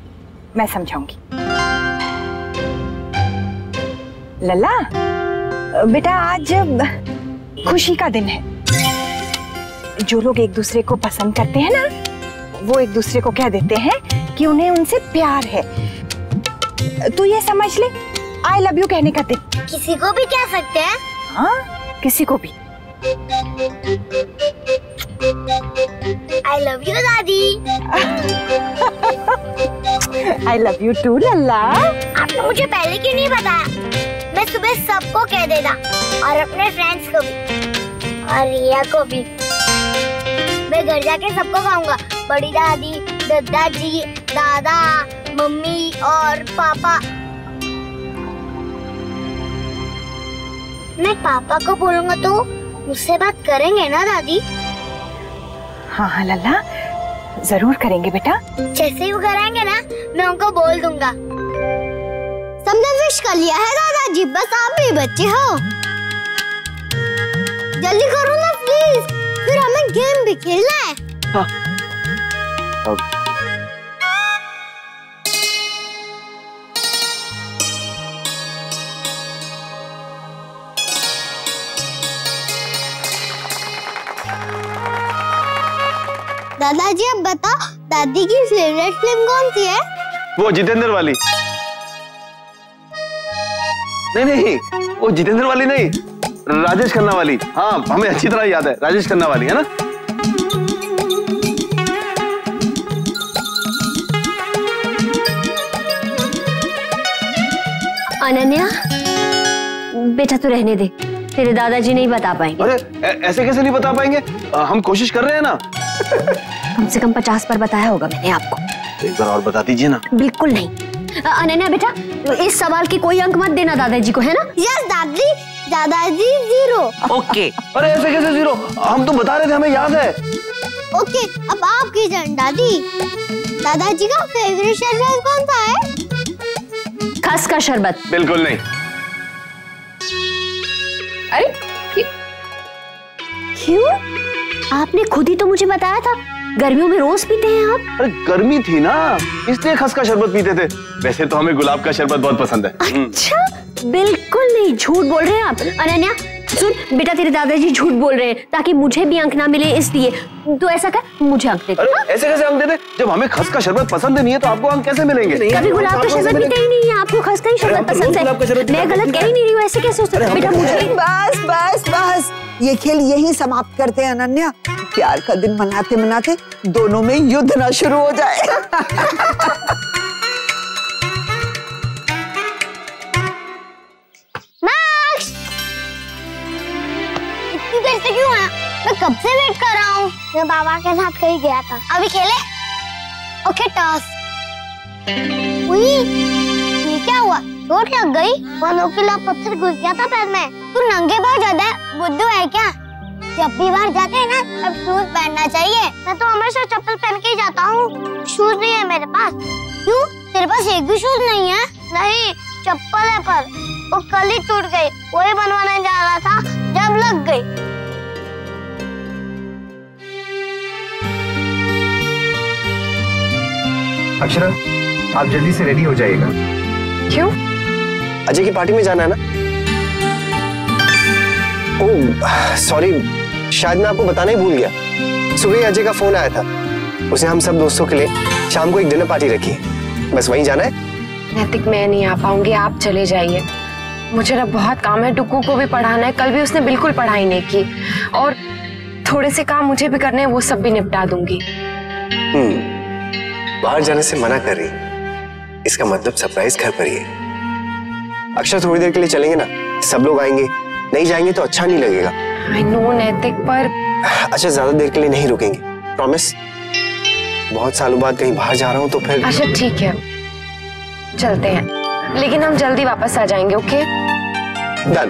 मैं समझाऊंगी। लल्ला बेटा, आज खुशी का दिन है। जो लोग एक दूसरे को पसंद करते हैं ना, वो एक दूसरे को कह देते हैं कि उन्हें उनसे प्यार है। तू ये समझ ले, आई लव यू कहने का दिन। किसी को भी कह सकते हैं? हाँ, किसी को भी। आई लव यू दादी। आई लव यू टू लल्ला। आपने मुझे पहले क्यों नहीं बताया? मैं सुबह सबको कह देता और अपने फ्रेंड्स को भी और रिया को भी। मैं घर जाके सबको कहूँगा, बड़ी दादी, दादाजी, दादा, मम्मी और पापा। मैं पापा को बोलूँगा तो मुझसे बात करेंगे ना दादी? हाँ हाँ लल्ला, जरूर करेंगे बेटा। जैसे ही वो कराएंगे ना, मैं उनको बोल दूंगा। सबने विश कर लिया है दादाजी, बस आप भी बच्चे हो। जल्दी करो ना प्लीज, फिर हमें गेम भी खेलना है। हाँ। दादाजी अब बताओ, दादी की फेवरेट फिल्म कौन सी है? वो जितेंद्र वाली। नहीं, वो जितेंद्र वाली नहीं, राजेश खन्ना वाली। हाँ, हमें अच्छी तरह याद है, राजेश खन्ना वाली है ना। अनन्या, बेटा तू रहने दे, तेरे दादाजी नहीं बता पाएंगे। अरे ऐसे कैसे नहीं बता पाएंगे? हम कोशिश कर रहे हैं ना। कम से कम 50 बार बताया होगा मैंने आपको। एक बार और बता दीजिए ना। बिल्कुल नहीं। अनन्या बेटा, इस सवाल की कोई अंक मत देना दादाजी को, है ना? यस दादी, दादाजी 0। ओके। अरे ऐसे कैसे 0? हम तो बता रहे थे, हमें याद है। ओके, अब आपकी टर्न दादी। दादाजी का फेवरेट शरबत कौन सा है? खस का शरबत। बिल्कुल नहीं। अरे क्यों? आपने खुद ही तो मुझे बताया था गर्मियों में रोज पीते हैं आप। अरे गर्मी थी ना, इसलिए खस का शरबत पीते थे। वैसे तो हमें गुलाब का शरबत बहुत पसंद है। अच्छा, बिल्कुल नहीं, झूठ बोल रहे हैं आप। अनन्या सुन बेटा, तेरे दादाजी झूठ बोल रहे हैं ताकि मुझे भी अंक ना मिले, इसलिए तो ऐसा कर, मुझे अंक दे दे। ऐसे कैसे अंक दे दे? जब हमें खस का शरबत पसंद नहीं है तो आपको अंक कैसे मिलेंगे? कभी गुलाब का शरबत पीते ही नहीं है, आपको खस का ही शरबत पसंद है। मैं गलत कह ही नहीं रही हूँ, ऐसे कैसे हो सकता है बेटा? मुझे बस बस बस, ये खेल यही समाप्त करते हैं अनन्या। प्यार का दिन मनाते मनाते दोनों में युद्ध ना शुरू हो जाए। मैक्स, इतनी देर से क्यों है? मैं कब से वेट कर रहा हूँ। मैं बाबा के साथ कहीं गया था। अभी खेले? Okay toss. ये क्या हुआ? चोट लग गई? वो नोकीला पत्थर घुस गया था पैर में। तू नंगे बहुत ज्यादा बुद्धू है क्या? जब भी बाहर जाते हैं ना, तब शूज पहनना चाहिए। मैं तो हमेशा चप्पल पहन के ही जाता हूँ। शूज नहीं है मेरे पास। क्यों? तेरे पास एक भी शूज नहीं है? नहीं, चप्पल है पर वो कल ही टूट गई। वही बनवाने जा रहा था जब लग गई। अक्षरा, आप जल्दी से रेडी हो जाइएगा। क्यों? अजय की पार्टी में जाना है ना। ओह सॉरी, शायद मैं आपको बताना ही भूल गया। सुबह अजय का फोन आया था, उसने हम सब दोस्तों के लिए शाम को एक डिनर पार्टी रखी है। बस वहीं जाना है। नैतिक, मैं नहीं आ पाऊंगी, आप चले जाइए। मुझे ना बहुत काम है, टुक्कू को भी पढ़ाना है। कल भी उसने बिल्कुल पढ़ाई नहीं की और थोड़े से काम मुझे भी करने हैं, वो सब भी निपटा दूंगी। बाहर जाने से मना कर रही, इसका मतलब सरप्राइज घर पर ही है। अक्षर थोड़ी देर के लिए चलेंगे ना, सब लोग आएंगे। नहीं जाएंगे तो अच्छा नहीं लगेगा। आई नो नैतिक, पर अच्छा ज्यादा देर के लिए नहीं रुकेंगे, प्रॉमिस। बहुत सालों बाद कहीं बाहर जा रहा हूँ तो फिर। अच्छा ठीक है, चलते हैं, लेकिन हम जल्दी वापस आ जाएंगे। Okay done.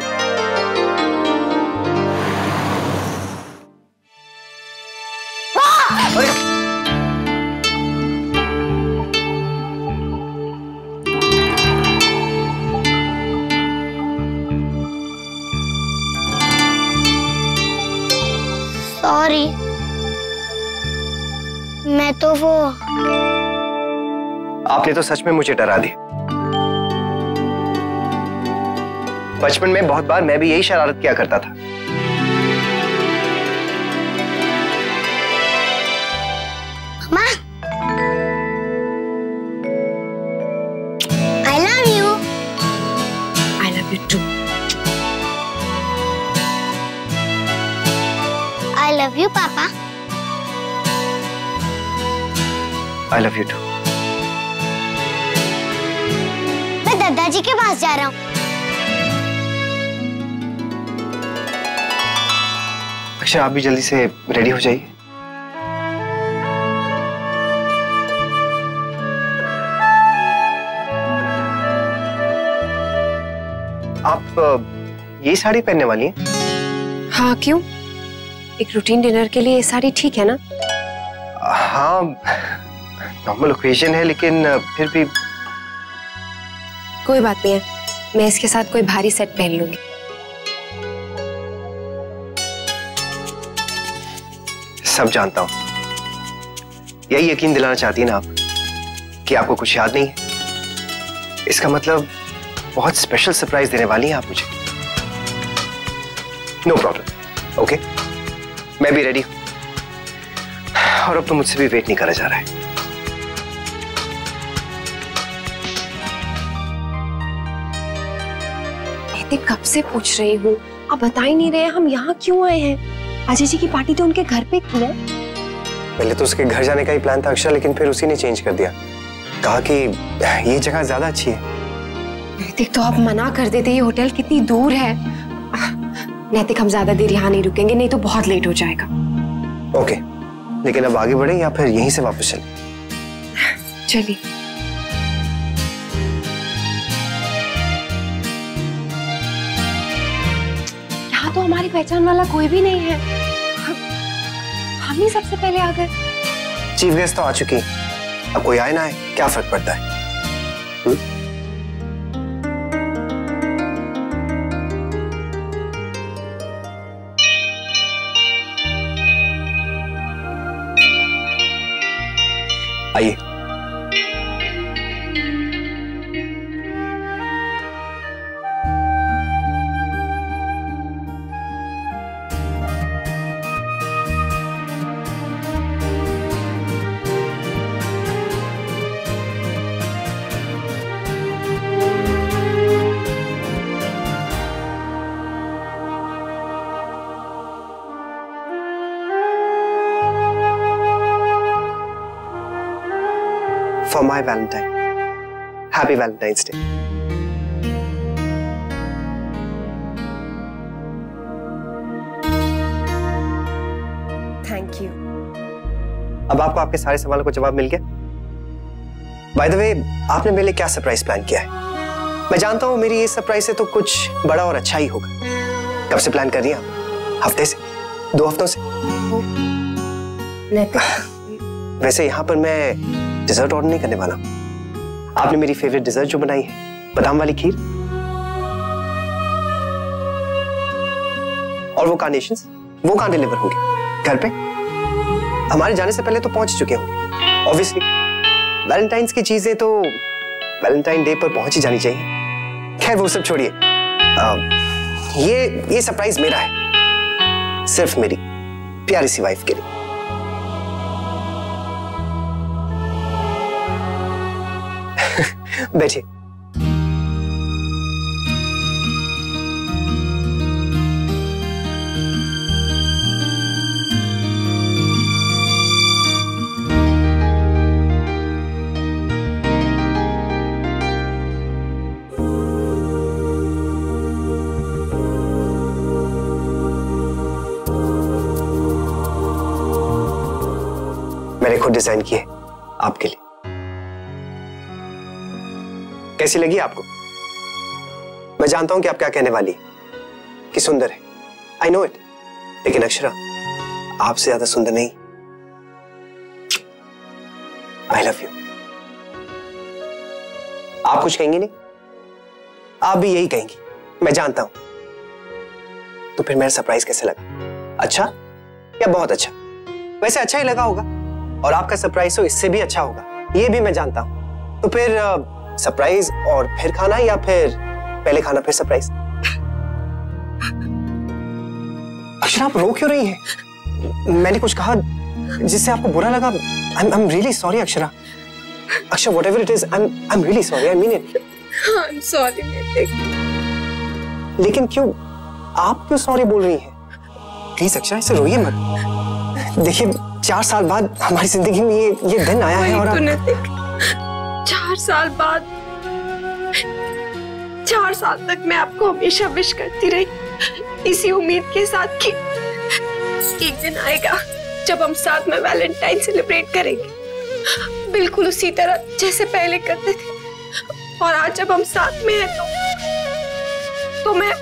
सॉरी, मैं तो वो। आपने तो सच में मुझे डरा दिया। बचपन में बहुत बार मैं भी यही शरारत किया करता था। माँ, I love you. I love you too. I love you, पापा। I love you too. मैं दादाजी के पास जा रहा हूँ। अक्षरा, आप भी जल्दी से रेडी हो जाइए। आप ये साड़ी पहनने वाली हैं? हाँ, क्यों? एक रूटीन डिनर के लिए ये साड़ी ठीक है ना? हाँ, नॉर्मल ओकेजन है, लेकिन फिर भी कोई बात नहीं है, मैं इसके साथ कोई भारी सेट पहन लूंगी। सब जानता हूं। यही यकीन दिलाना चाहती है ना आप कि आपको कुछ याद नहीं है। इसका मतलब बहुत स्पेशल सरप्राइज देने वाली हैं आप मुझे। No problem, okay? मैं भी रेडी हूं और अब तो मुझसे भी वेट नहीं करा जा रहा है। कब से पूछ रही हूँ, आप बता ही नहीं रहे हम यहाँ क्यों आए हैं? अजय जी की पार्टी तो उनके घर पे की है। पहले तो उसके घर जाने का ही प्लान था अक्षर, लेकिन फिर उसी ने चेंज कर दिया। कहा कि ये जगह ज्यादा अच्छी है। नैतिक, तो आप मना कर देते, ये होटल कितनी दूर है। नैतिक, हम ज्यादा देर यहाँ नहीं रुकेंगे, नहीं तो बहुत लेट हो जाएगा। ओके, लेकिन अब आगे बढ़े या फिर यहीं से वापस चले? चलिए। यहाँ तो हमारी पहचान वाला कोई भी नहीं है। हम ही सबसे पहले आ गए। चीफ गेस्ट तो आ चुकी है, अब कोई आए ना आए क्या फर्क पड़ता है? आइए। For my Valentine. Happy Valentine's Day. Thank you. अब आपको आपके सारे सवालों का जवाब मिल गया? By the way, आपने मेरे लिए क्या सरप्राइज प्लान किया है? मैं जानता हूं मेरी ये सरप्राइज से तो कुछ बड़ा और अच्छा ही होगा। कब से प्लान कर रही हैं आप? हफ्ते से? 2 हफ्तों से? वैसे यहाँ पर मैं डिजर्ट ऑर्डर नहीं करने वाला। आपने मेरी फेवरेट डिजर्ट जो बनाई है, बादाम वाली खीर और वो कार्नेशंस, वो कहाँ डिलीवर होंगे? घर पे? हमारे जाने से पहले तो पहुंच चुके होंगे। ऑब्वियसली वैलेंटाइंस की चीजें तो वैलेंटाइन डे पर पहुंच ही जानी चाहिए। खैर वो सब छोड़िए। ये सरप्राइज मेरा है, सिर्फ मेरी प्यारी सी वाइफ के लिए। बैठिए। मैंने खुद डिजाइन की है आपके लिए। कैसी लगी आपको? मैं जानता हूं कि आप क्या कहने वाली है, कि सुंदर है। आई नो इट, लेकिन अक्षरा आपसे ज्यादा सुंदर नहीं। आई लव यू। आप कुछ कहेंगी नहीं? आप भी यही कहेंगी, मैं जानता हूं। तो फिर मेरा सरप्राइज कैसे लगा? अच्छा या बहुत अच्छा? वैसे अच्छा ही लगा होगा, और आपका सरप्राइज तो इससे भी अच्छा होगा, ये भी मैं जानता हूं। तो फिर सरप्राइज और फिर खाना, या फिर पहले खाना फिर सरप्राइज? अक्षरा आप रो क्यों रही हैं? मैंने कुछ कहा जिससे आपको बुरा लगा? I'm really sorry Akshara. Akshara whatever it is, I'm really sorry, I mean it। I'm sorry नैतिक। लेकिन क्यों? आप क्यों सॉरी बोल रही हैं? प्लीज अक्षरा ऐसे रोइए मत। देखिए 4 साल बाद हमारी जिंदगी में ये दिन आया है। और तो नैतिक 4 साल बाद, 4 साल तक मैं आपको हमेशा विश करती रही, इसी उम्मीद के साथ कि एक दिन आएगा जब हम साथ में वैलेंटाइन सेलिब्रेट करेंगे, बिल्कुल उसी तरह जैसे पहले करते थे। और आज जब हम साथ में हैं तो मैं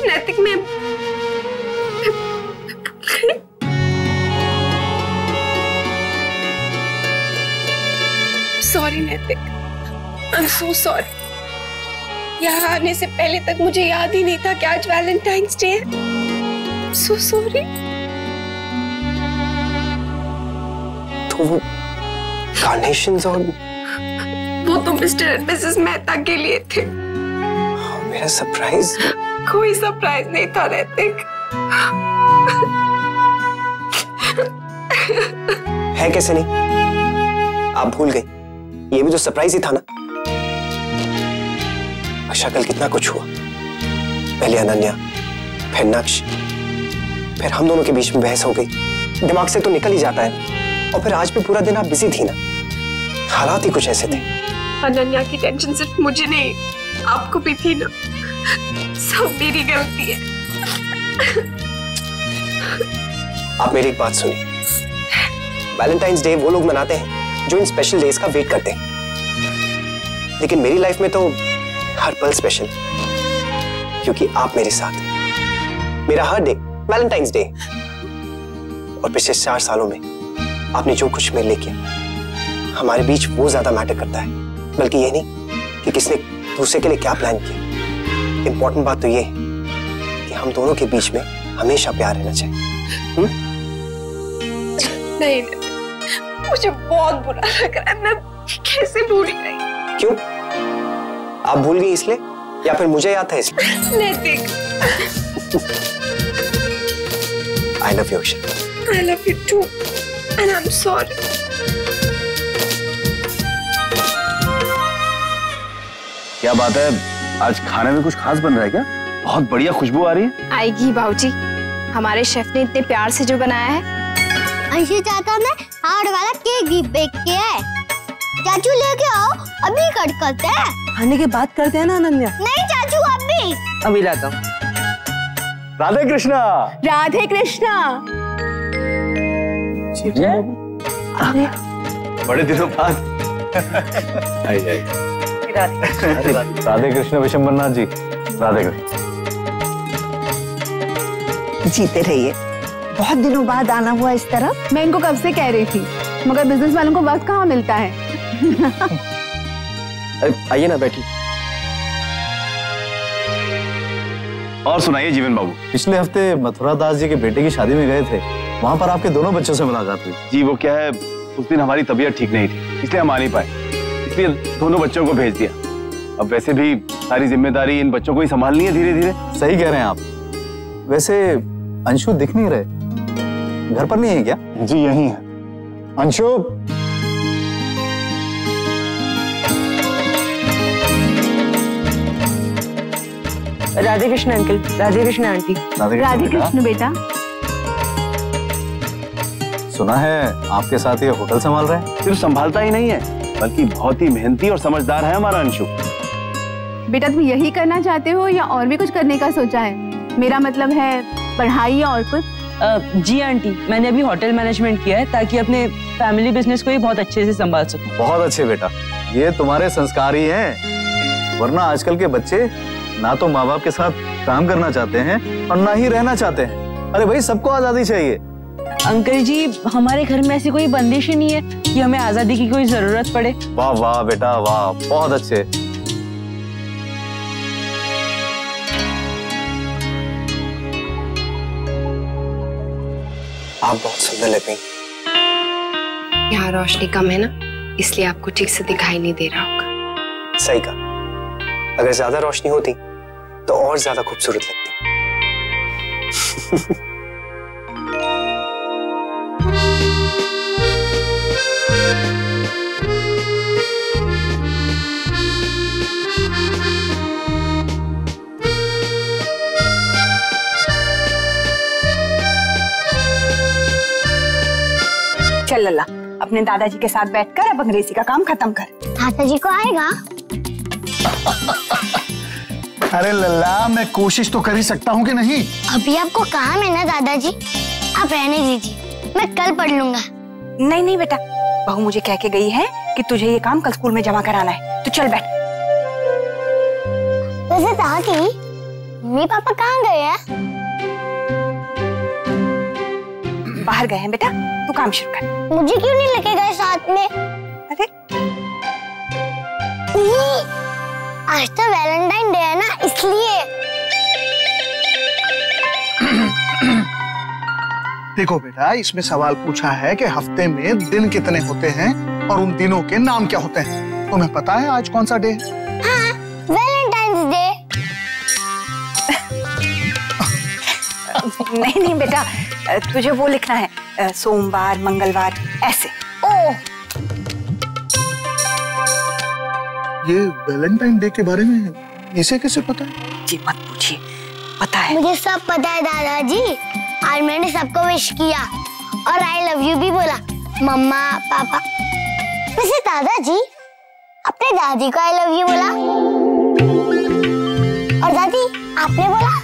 नैतिक में सॉरी नैतिक, आई एम सो सॉरी। यहाँ आने से पहले तक मुझे याद ही नहीं था कि आज वैलेंटाइंस डे है। So sorry. तो वो कार्नेशंस और वो तो मिस्टर एंड मिसेस मेहता के लिए थे। मेरा सरप्राइज? कोई सरप्राइज नहीं था नैतिक। है कैसे नहीं? आप भूल गई, ये भी तो सरप्राइज ही था ना। अच्छा कल कितना कुछ हुआ, पहले अनन्या, फिर नक्श, फिर हम दोनों के बीच में बहस हो गई। दिमाग से तो निकल ही जाता है। और फिर आज भी पूरा दिन आप बिजी थी ना, हालात ही कुछ ऐसे थे। अनन्या की टेंशन सिर्फ मुझे नहीं, आपको भी थी ना। सब मेरी गलती है। आप मेरी एक बात सुनिए, वैलेंटाइंस डे वो लोग मनाते हैं जो इन स्पेशल डेज का वेट करते हैं, लेकिन मेरी लाइफ में तो हर पल स्पेशल, क्योंकि आप मेरे साथ हैं। मेरा हर डे वैलेंटाइंस डे। और पिछले 4 सालों में आपने जो कुछ मेरे लिए किया, हमारे बीच वो ज्यादा मैटर करता है, बल्कि ये नहीं कि किसने दूसरे के लिए क्या प्लान किया। इंपॉर्टेंट बात तो ये है कि हम दोनों के बीच में हमेशा प्यार रहना चाहिए। नहीं, मुझे बहुत बुरा लग रहा है। मैं कैसे भूल गई? क्यों? आप भूल गई इसलिए या फिर मुझे याद था इसलिए? नैतिक, I love you अक्षर। I love you too, and I'm sorry. क्या बात है, आज खाने में कुछ खास बन रहा है क्या? बहुत बढ़िया खुशबू आ रही है। आएगी बाबूजी, हमारे शेफ ने इतने प्यार से जो बनाया है। अंशु चाचा ने हार्ड वाला केक भी बेक किया है। चाचू लेके आओ, अभी कट करते हैं। खाने के बाद करते हैं ना अनन्या? नहीं चाचू, अभी लाता हूँ। राधे कृष्णा। राधे कृष्णा। अरे बड़े दिनों बाद। आई। राधे कृष्ण विशंबरनाथ जी। राधे कृष्ण। जीते रहिए। बहुत दिनों बाद आना हुआ इस तरफ। मैं इनको कब से कह रही थी, मगर बिजनेस वालों को वक्त कहाँ मिलता है। आइए ना, बैठिए। और सुनाइए जीवन बाबू। पिछले हफ्ते मथुरा दास जी के बेटे की शादी में गए थे, वहां पर आपके दोनों बच्चों से मुलाकात हुई। जी वो क्या है, उस दिन हमारी तबीयत ठीक नहीं थी, इसलिए हम आ नहीं पाए, इसलिए दोनों बच्चों को भेज दिया। अब वैसे भी सारी जिम्मेदारी इन बच्चों को ही संभालनी है धीरे धीरे। सही कह रहे हैं आप। वैसे अंशु दिख नहीं रहे, घर पर नहीं है क्या? जी यही है। Anshu, Radhe Krishna uncle, Radhe Krishna aunty. राधे कृष्ण बेटा। सुना है आपके साथ ये होटल संभाल रहे हैं। सिर्फ संभालता ही नहीं है, बल्कि बहुत ही मेहनती और समझदार है हमारा अंशु। बेटा तुम यही करना चाहते हो या और भी कुछ करने का सोचा है? मेरा मतलब है पढ़ाई या और कुछ? जी आंटी, मैंने अभी होटल मैनेजमेंट किया है ताकि अपने फैमिली बिजनेस को ही बहुत अच्छे से संभाल सकूं। बहुत अच्छे बेटा, ये तुम्हारे संस्कार ही हैं। वरना आजकल के बच्चे ना तो माँ बाप के साथ काम करना चाहते हैं और ना ही रहना चाहते हैं। अरे भाई, सबको आजादी चाहिए। अंकल जी, हमारे घर में ऐसी कोई बंदिश ही नहीं है कि हमें आजादी की कोई जरूरत पड़े। वाह वाह बेटा वाह, बहुत अच्छे। आप बहुत सुंदर लग रही। यहाँ रोशनी कम है ना, इसलिए आपको ठीक से दिखाई नहीं दे रहा होगा। सही कहा, अगर ज्यादा रोशनी होती तो और ज्यादा खूबसूरत लगती। चल लल्ला, अपने दादाजी के साथ बैठकर अब अंग्रेजी का काम खत्म कर। दादाजी को आएगा? अरे लल्ला, मैं कोशिश तो कर ही सकता हूँ कि नहीं? अभी आपको काम है ना दादाजी, आप रहने दीजिए, मैं कल पढ़ लूंगा। नहीं नहीं बेटा, बहू मुझे कह के गई है कि तुझे ये काम कल स्कूल में जमा कराना है, तो चल बैठ। वैसे दादी, मम्मी पापा कहाँ गए हैं? बाहर गए हैं बेटा, तू काम शुरू कर। मुझे क्यों नहीं लेके गए साथ में? अरे आज तो वैलेंटाइन डे है ना, इसलिए। देखो बेटा, इसमें सवाल पूछा है कि हफ्ते में दिन कितने होते हैं और उन दिनों के नाम क्या होते हैं। तुम्हें पता है आज कौन सा डे है? हाँ, वैलेंटाइंस डे। नहीं नहीं बेटा, तुझे वो लिखना है, सोमवार, मंगलवार, ऐसे। ओह, ये वैलेंटाइन डे के बारे में इसे कैसे पता है? जी मत पूछिए, पता है। मुझे सब पता है दादाजी, आज मैंने सबको विश किया और आई लव यू भी बोला, मम्मा पापा। वैसे दादाजी, अपने दादी को आई लव यू बोला? और दादी, आपने बोला?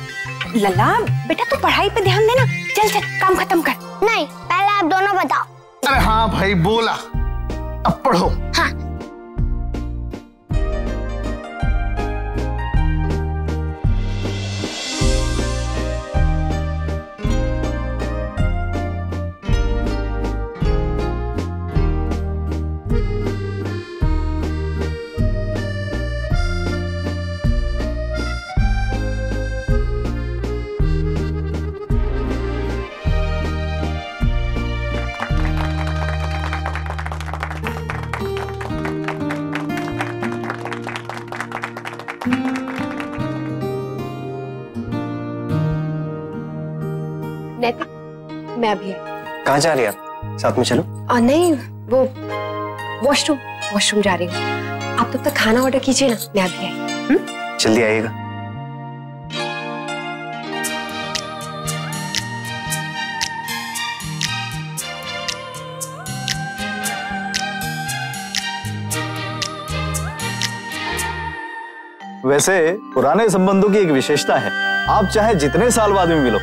लल्ला बेटा, तू पढ़ाई पे ध्यान देना, चल चल काम खत्म कर। नहीं, पहले आप दोनों बताओ। अरे हाँ भाई, बोला, अब पढ़ो। हाँ। मैं अभी कहाँ जा रही है आप? साथ में चलो। नहीं, वो वॉशरूम जा रही हूँ। आप तब तक खाना ऑर्डर कीजिए ना, मैं अभी आई। जल्दी आइएगा। वैसे पुराने संबंधों की एक विशेषता है, आप चाहे जितने साल बाद में मिलो,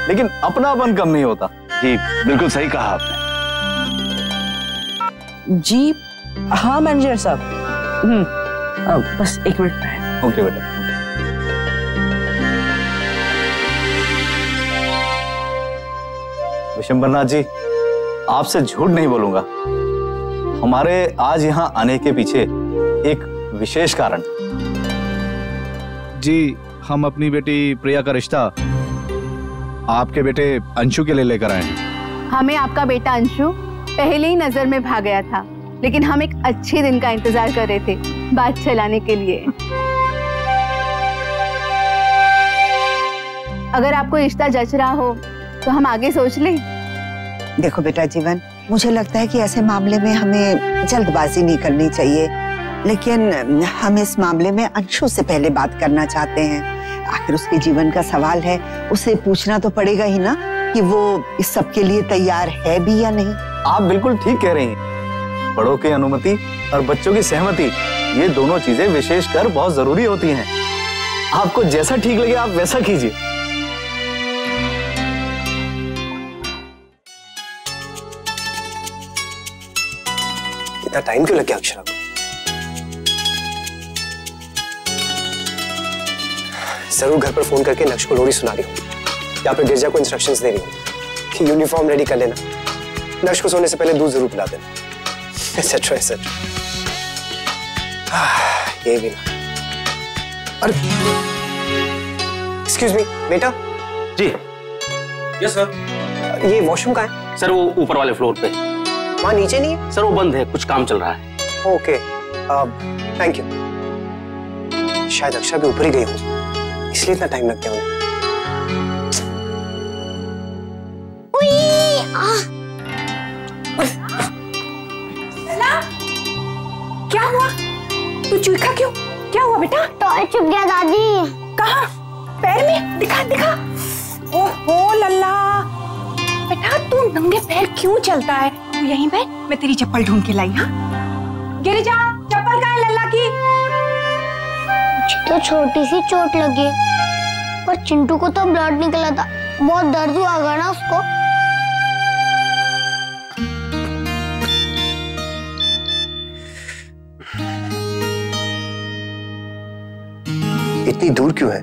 लेकिन अपनापन कम नहीं होता। जी बिल्कुल सही कहा आपने। जी हाँ मैनेजर साहब, बस एक मिनट। ओके बेटा। विशंबरनाथ जी, आपसे झूठ नहीं बोलूंगा, हमारे आज यहाँ आने के पीछे एक विशेष कारण। जी, हम अपनी बेटी प्रिया का रिश्ता आपके बेटे अंशु के लिए लेकर आए हैं। हमें आपका बेटा अंशु पहले ही नजर में भा गया था, लेकिन हम एक अच्छे दिन का इंतजार कर रहे थे बात चलाने के लिए। अगर आपको रिश्ता जच रहा हो तो हम आगे सोच लें। देखो बेटा जीवन, मुझे लगता है कि ऐसे मामले में हमें जल्दबाजी नहीं करनी चाहिए, लेकिन हम इस मामले में अंशु से पहले बात करना चाहते हैं। आखिर उसके जीवन का सवाल है, उसे पूछना तो पड़ेगा ही ना कि वो इस सब के लिए तैयार है भी या नहीं। आप बिल्कुल ठीक कह रही हैं। बड़ों की अनुमति और बच्चों की सहमति, ये दोनों चीजें विशेषकर बहुत जरूरी होती हैं। आपको जैसा ठीक लगे आप वैसा कीजिए। इतना टाइम क्यों लग गया अक्षरा को? जरूर घर पर फोन करके नक्श को लोरी सुना रही हूँ या फिर गिरजा को इंस्ट्रक्शंस दे रही हूँ कि यूनिफॉर्म रेडी कर लेना, नक्श को सोने से पहले दूध जरूर पिला देना, एटसेट्रा एटसेट्रा। ये भी ना। अरे एक्सक्यूज मी बेटा। जी यस सर। ये वॉशरूम कहाँ है? सर वो ऊपर वाले फ्लोर पे। वहाँ नीचे नहीं है? सर वो बंद है, कुछ काम चल रहा है। Okay thank you. शायद अक्षरा भी ऊपर ही गई हो, इसलिए इतना टाइम लग गया उन्हें। क्या हुआ? तू चीखा क्यों? क्या हुआ बेटा? टॉय चुभ गया दादी। कहाँ? पैर में? दिखा दिखा। ओहो लल्ला, बेटा तू नंगे पैर क्यों चलता है? यहीं बैठ, मैं तेरी चप्पल ढूंढ के लाई। हाँ गिरिजा, चप्पल कहाँ है लल्ला की? मुझे तो छोटी सी चोट लगी है, पर चिंटू को तो ब्लड निकला था, बहुत दर्द हुआ होगा ना उसको। इतनी दूर क्यों है?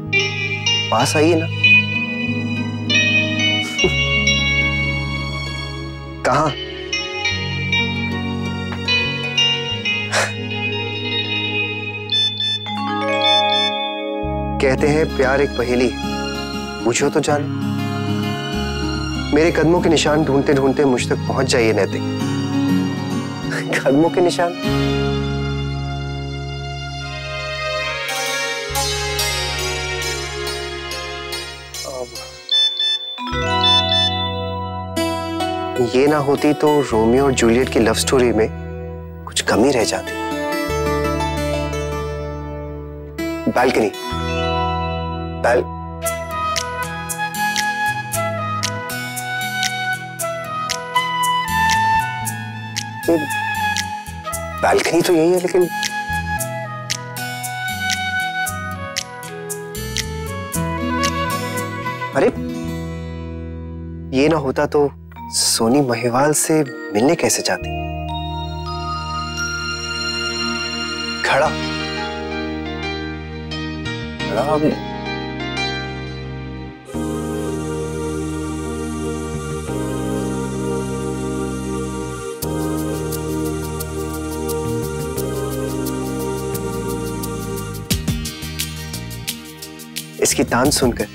पास आइए ना। कहाँ? कहते हैं प्यार एक पहेली, पूछो तो जान। मेरे कदमों के निशान ढूंढते ढूंढते मुझ तक पहुंच जाइए नैतिक। कदमों के निशान? ये ना होती तो रोमियो और जूलियट की लव स्टोरी में कुछ कमी रह जाती। बालकनी, बालकनी तो यही है, लेकिन अरे ये ना होता तो सोनी महिवाल से मिलने कैसे जाती? खड़ा अभी इसकी तान सुनकर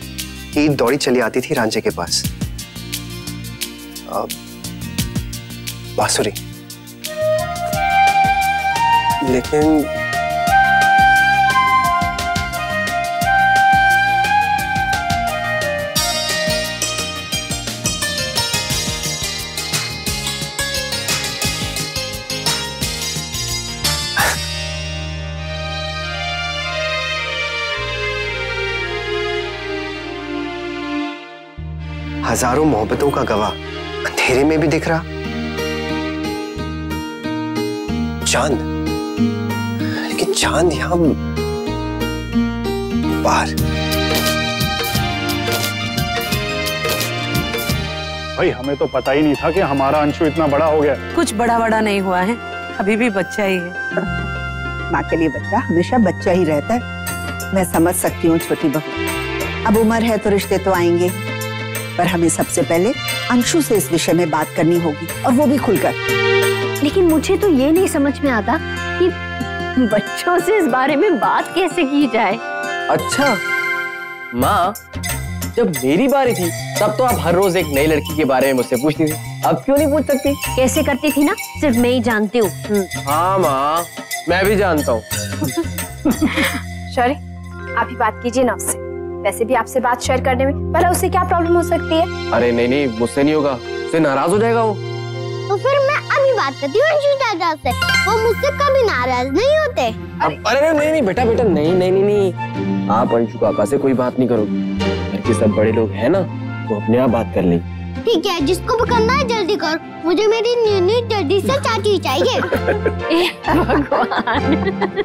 ईद दौड़ी चली आती थी रांझे के पास। बांसुरी, लेकिन हजारों मोहब्बतों का गवाह अंधेरे में भी दिख रहा। चांद, लेकिन चांद यहां बाहर। भाई हमें तो पता ही नहीं था कि हमारा अंशु इतना बड़ा हो गया। कुछ बड़ा बड़ा नहीं हुआ है, अभी भी बच्चा ही है। माँ के लिए बच्चा हमेशा बच्चा ही रहता है। मैं समझ सकती हूँ छोटी बहू, अब उम्र है तो रिश्ते तो आएंगे, पर हमें सबसे पहले अंशु से इस विषय में बात करनी होगी, और वो भी खुलकर। लेकिन मुझे तो ये नहीं समझ में आता कि बच्चों से इस बारे में बात कैसे की जाए। अच्छा माँ, जब मेरी बारी थी तब तो आप हर रोज एक नई लड़की के बारे में मुझसे पूछती थी, अब क्यों नहीं पूछ सकती? कैसे करती थी ना, सिर्फ मैं ही जानती हूँ। हाँ माँ, मैं भी जानता हूँ। शौर्य, आप ही बात कीजिए ना उससे। वैसे भी आपसे बात शेयर करने में भला उसे क्या प्रॉब्लम हो सकती है? अरे नहीं नहीं, मुझसे नहीं होगा, उससे नाराज हो जाएगा वो। तो फिर मैं अभी बात करती हूँ अंशु दादा से, वो मुझसे कभी नाराज नहीं होते। अरे नहीं नहीं बेटा बेटा, नहीं नहीं नहीं नहीं, आप अंशु काका से कोई बात नहीं करोगे। घर के सब बड़े लोग हैं ना, वो अपने आप बात कर लेंगे। ठीक है, जिसको भी करना है जल्दी कर, मुझे मेरी न्यू जल्दी से चाची चाहिए। भगवान।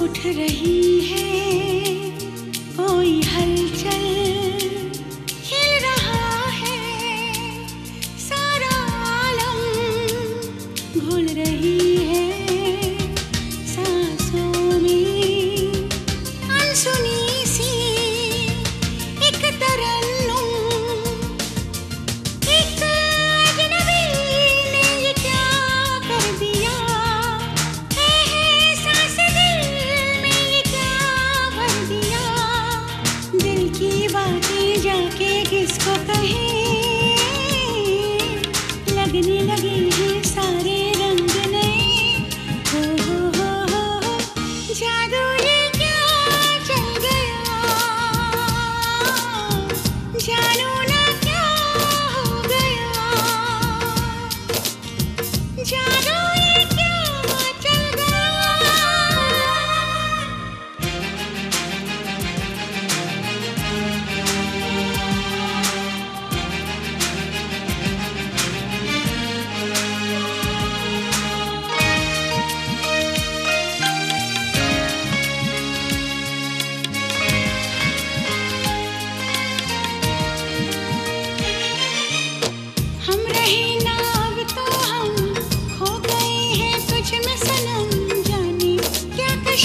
उठ रही है कोई हलचल, खिल रहा है सारा आलम, घुल रही है सांसों में अनसुनी सी एक तरन्नुम, एक अजनबी ने ये क्या कर दिया, है सांस दिल में ये क्या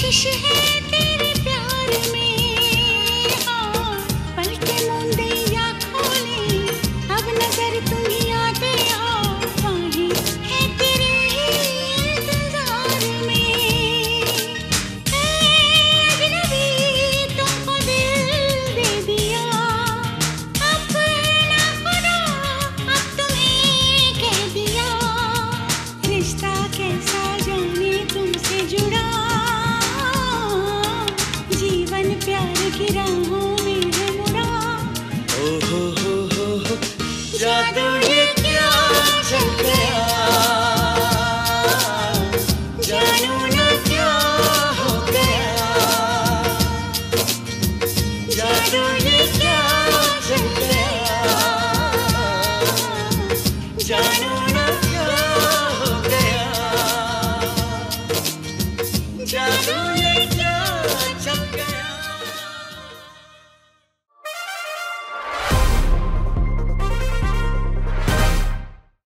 कोशिश है तेरे प्यार में, हाँ पलके मूंदे या खोले अब नजर तुम ही आते हो, वहीं है तेरे इंतजार में। अजनबी तुमको दिल दे दिया, अपना खुदा अब तुम्हें कह दिया, रिश्ता कैसा जाने तुमसे जुड़ा, जीवन प्यार की राहों में है मुड़ा। ओ हो, जादू ये क्या चल गया, जानू ना क्या हो गया, जादू ये क्या चल गया, जानू ना क्या हो गया, जादू ये क्या चल गया।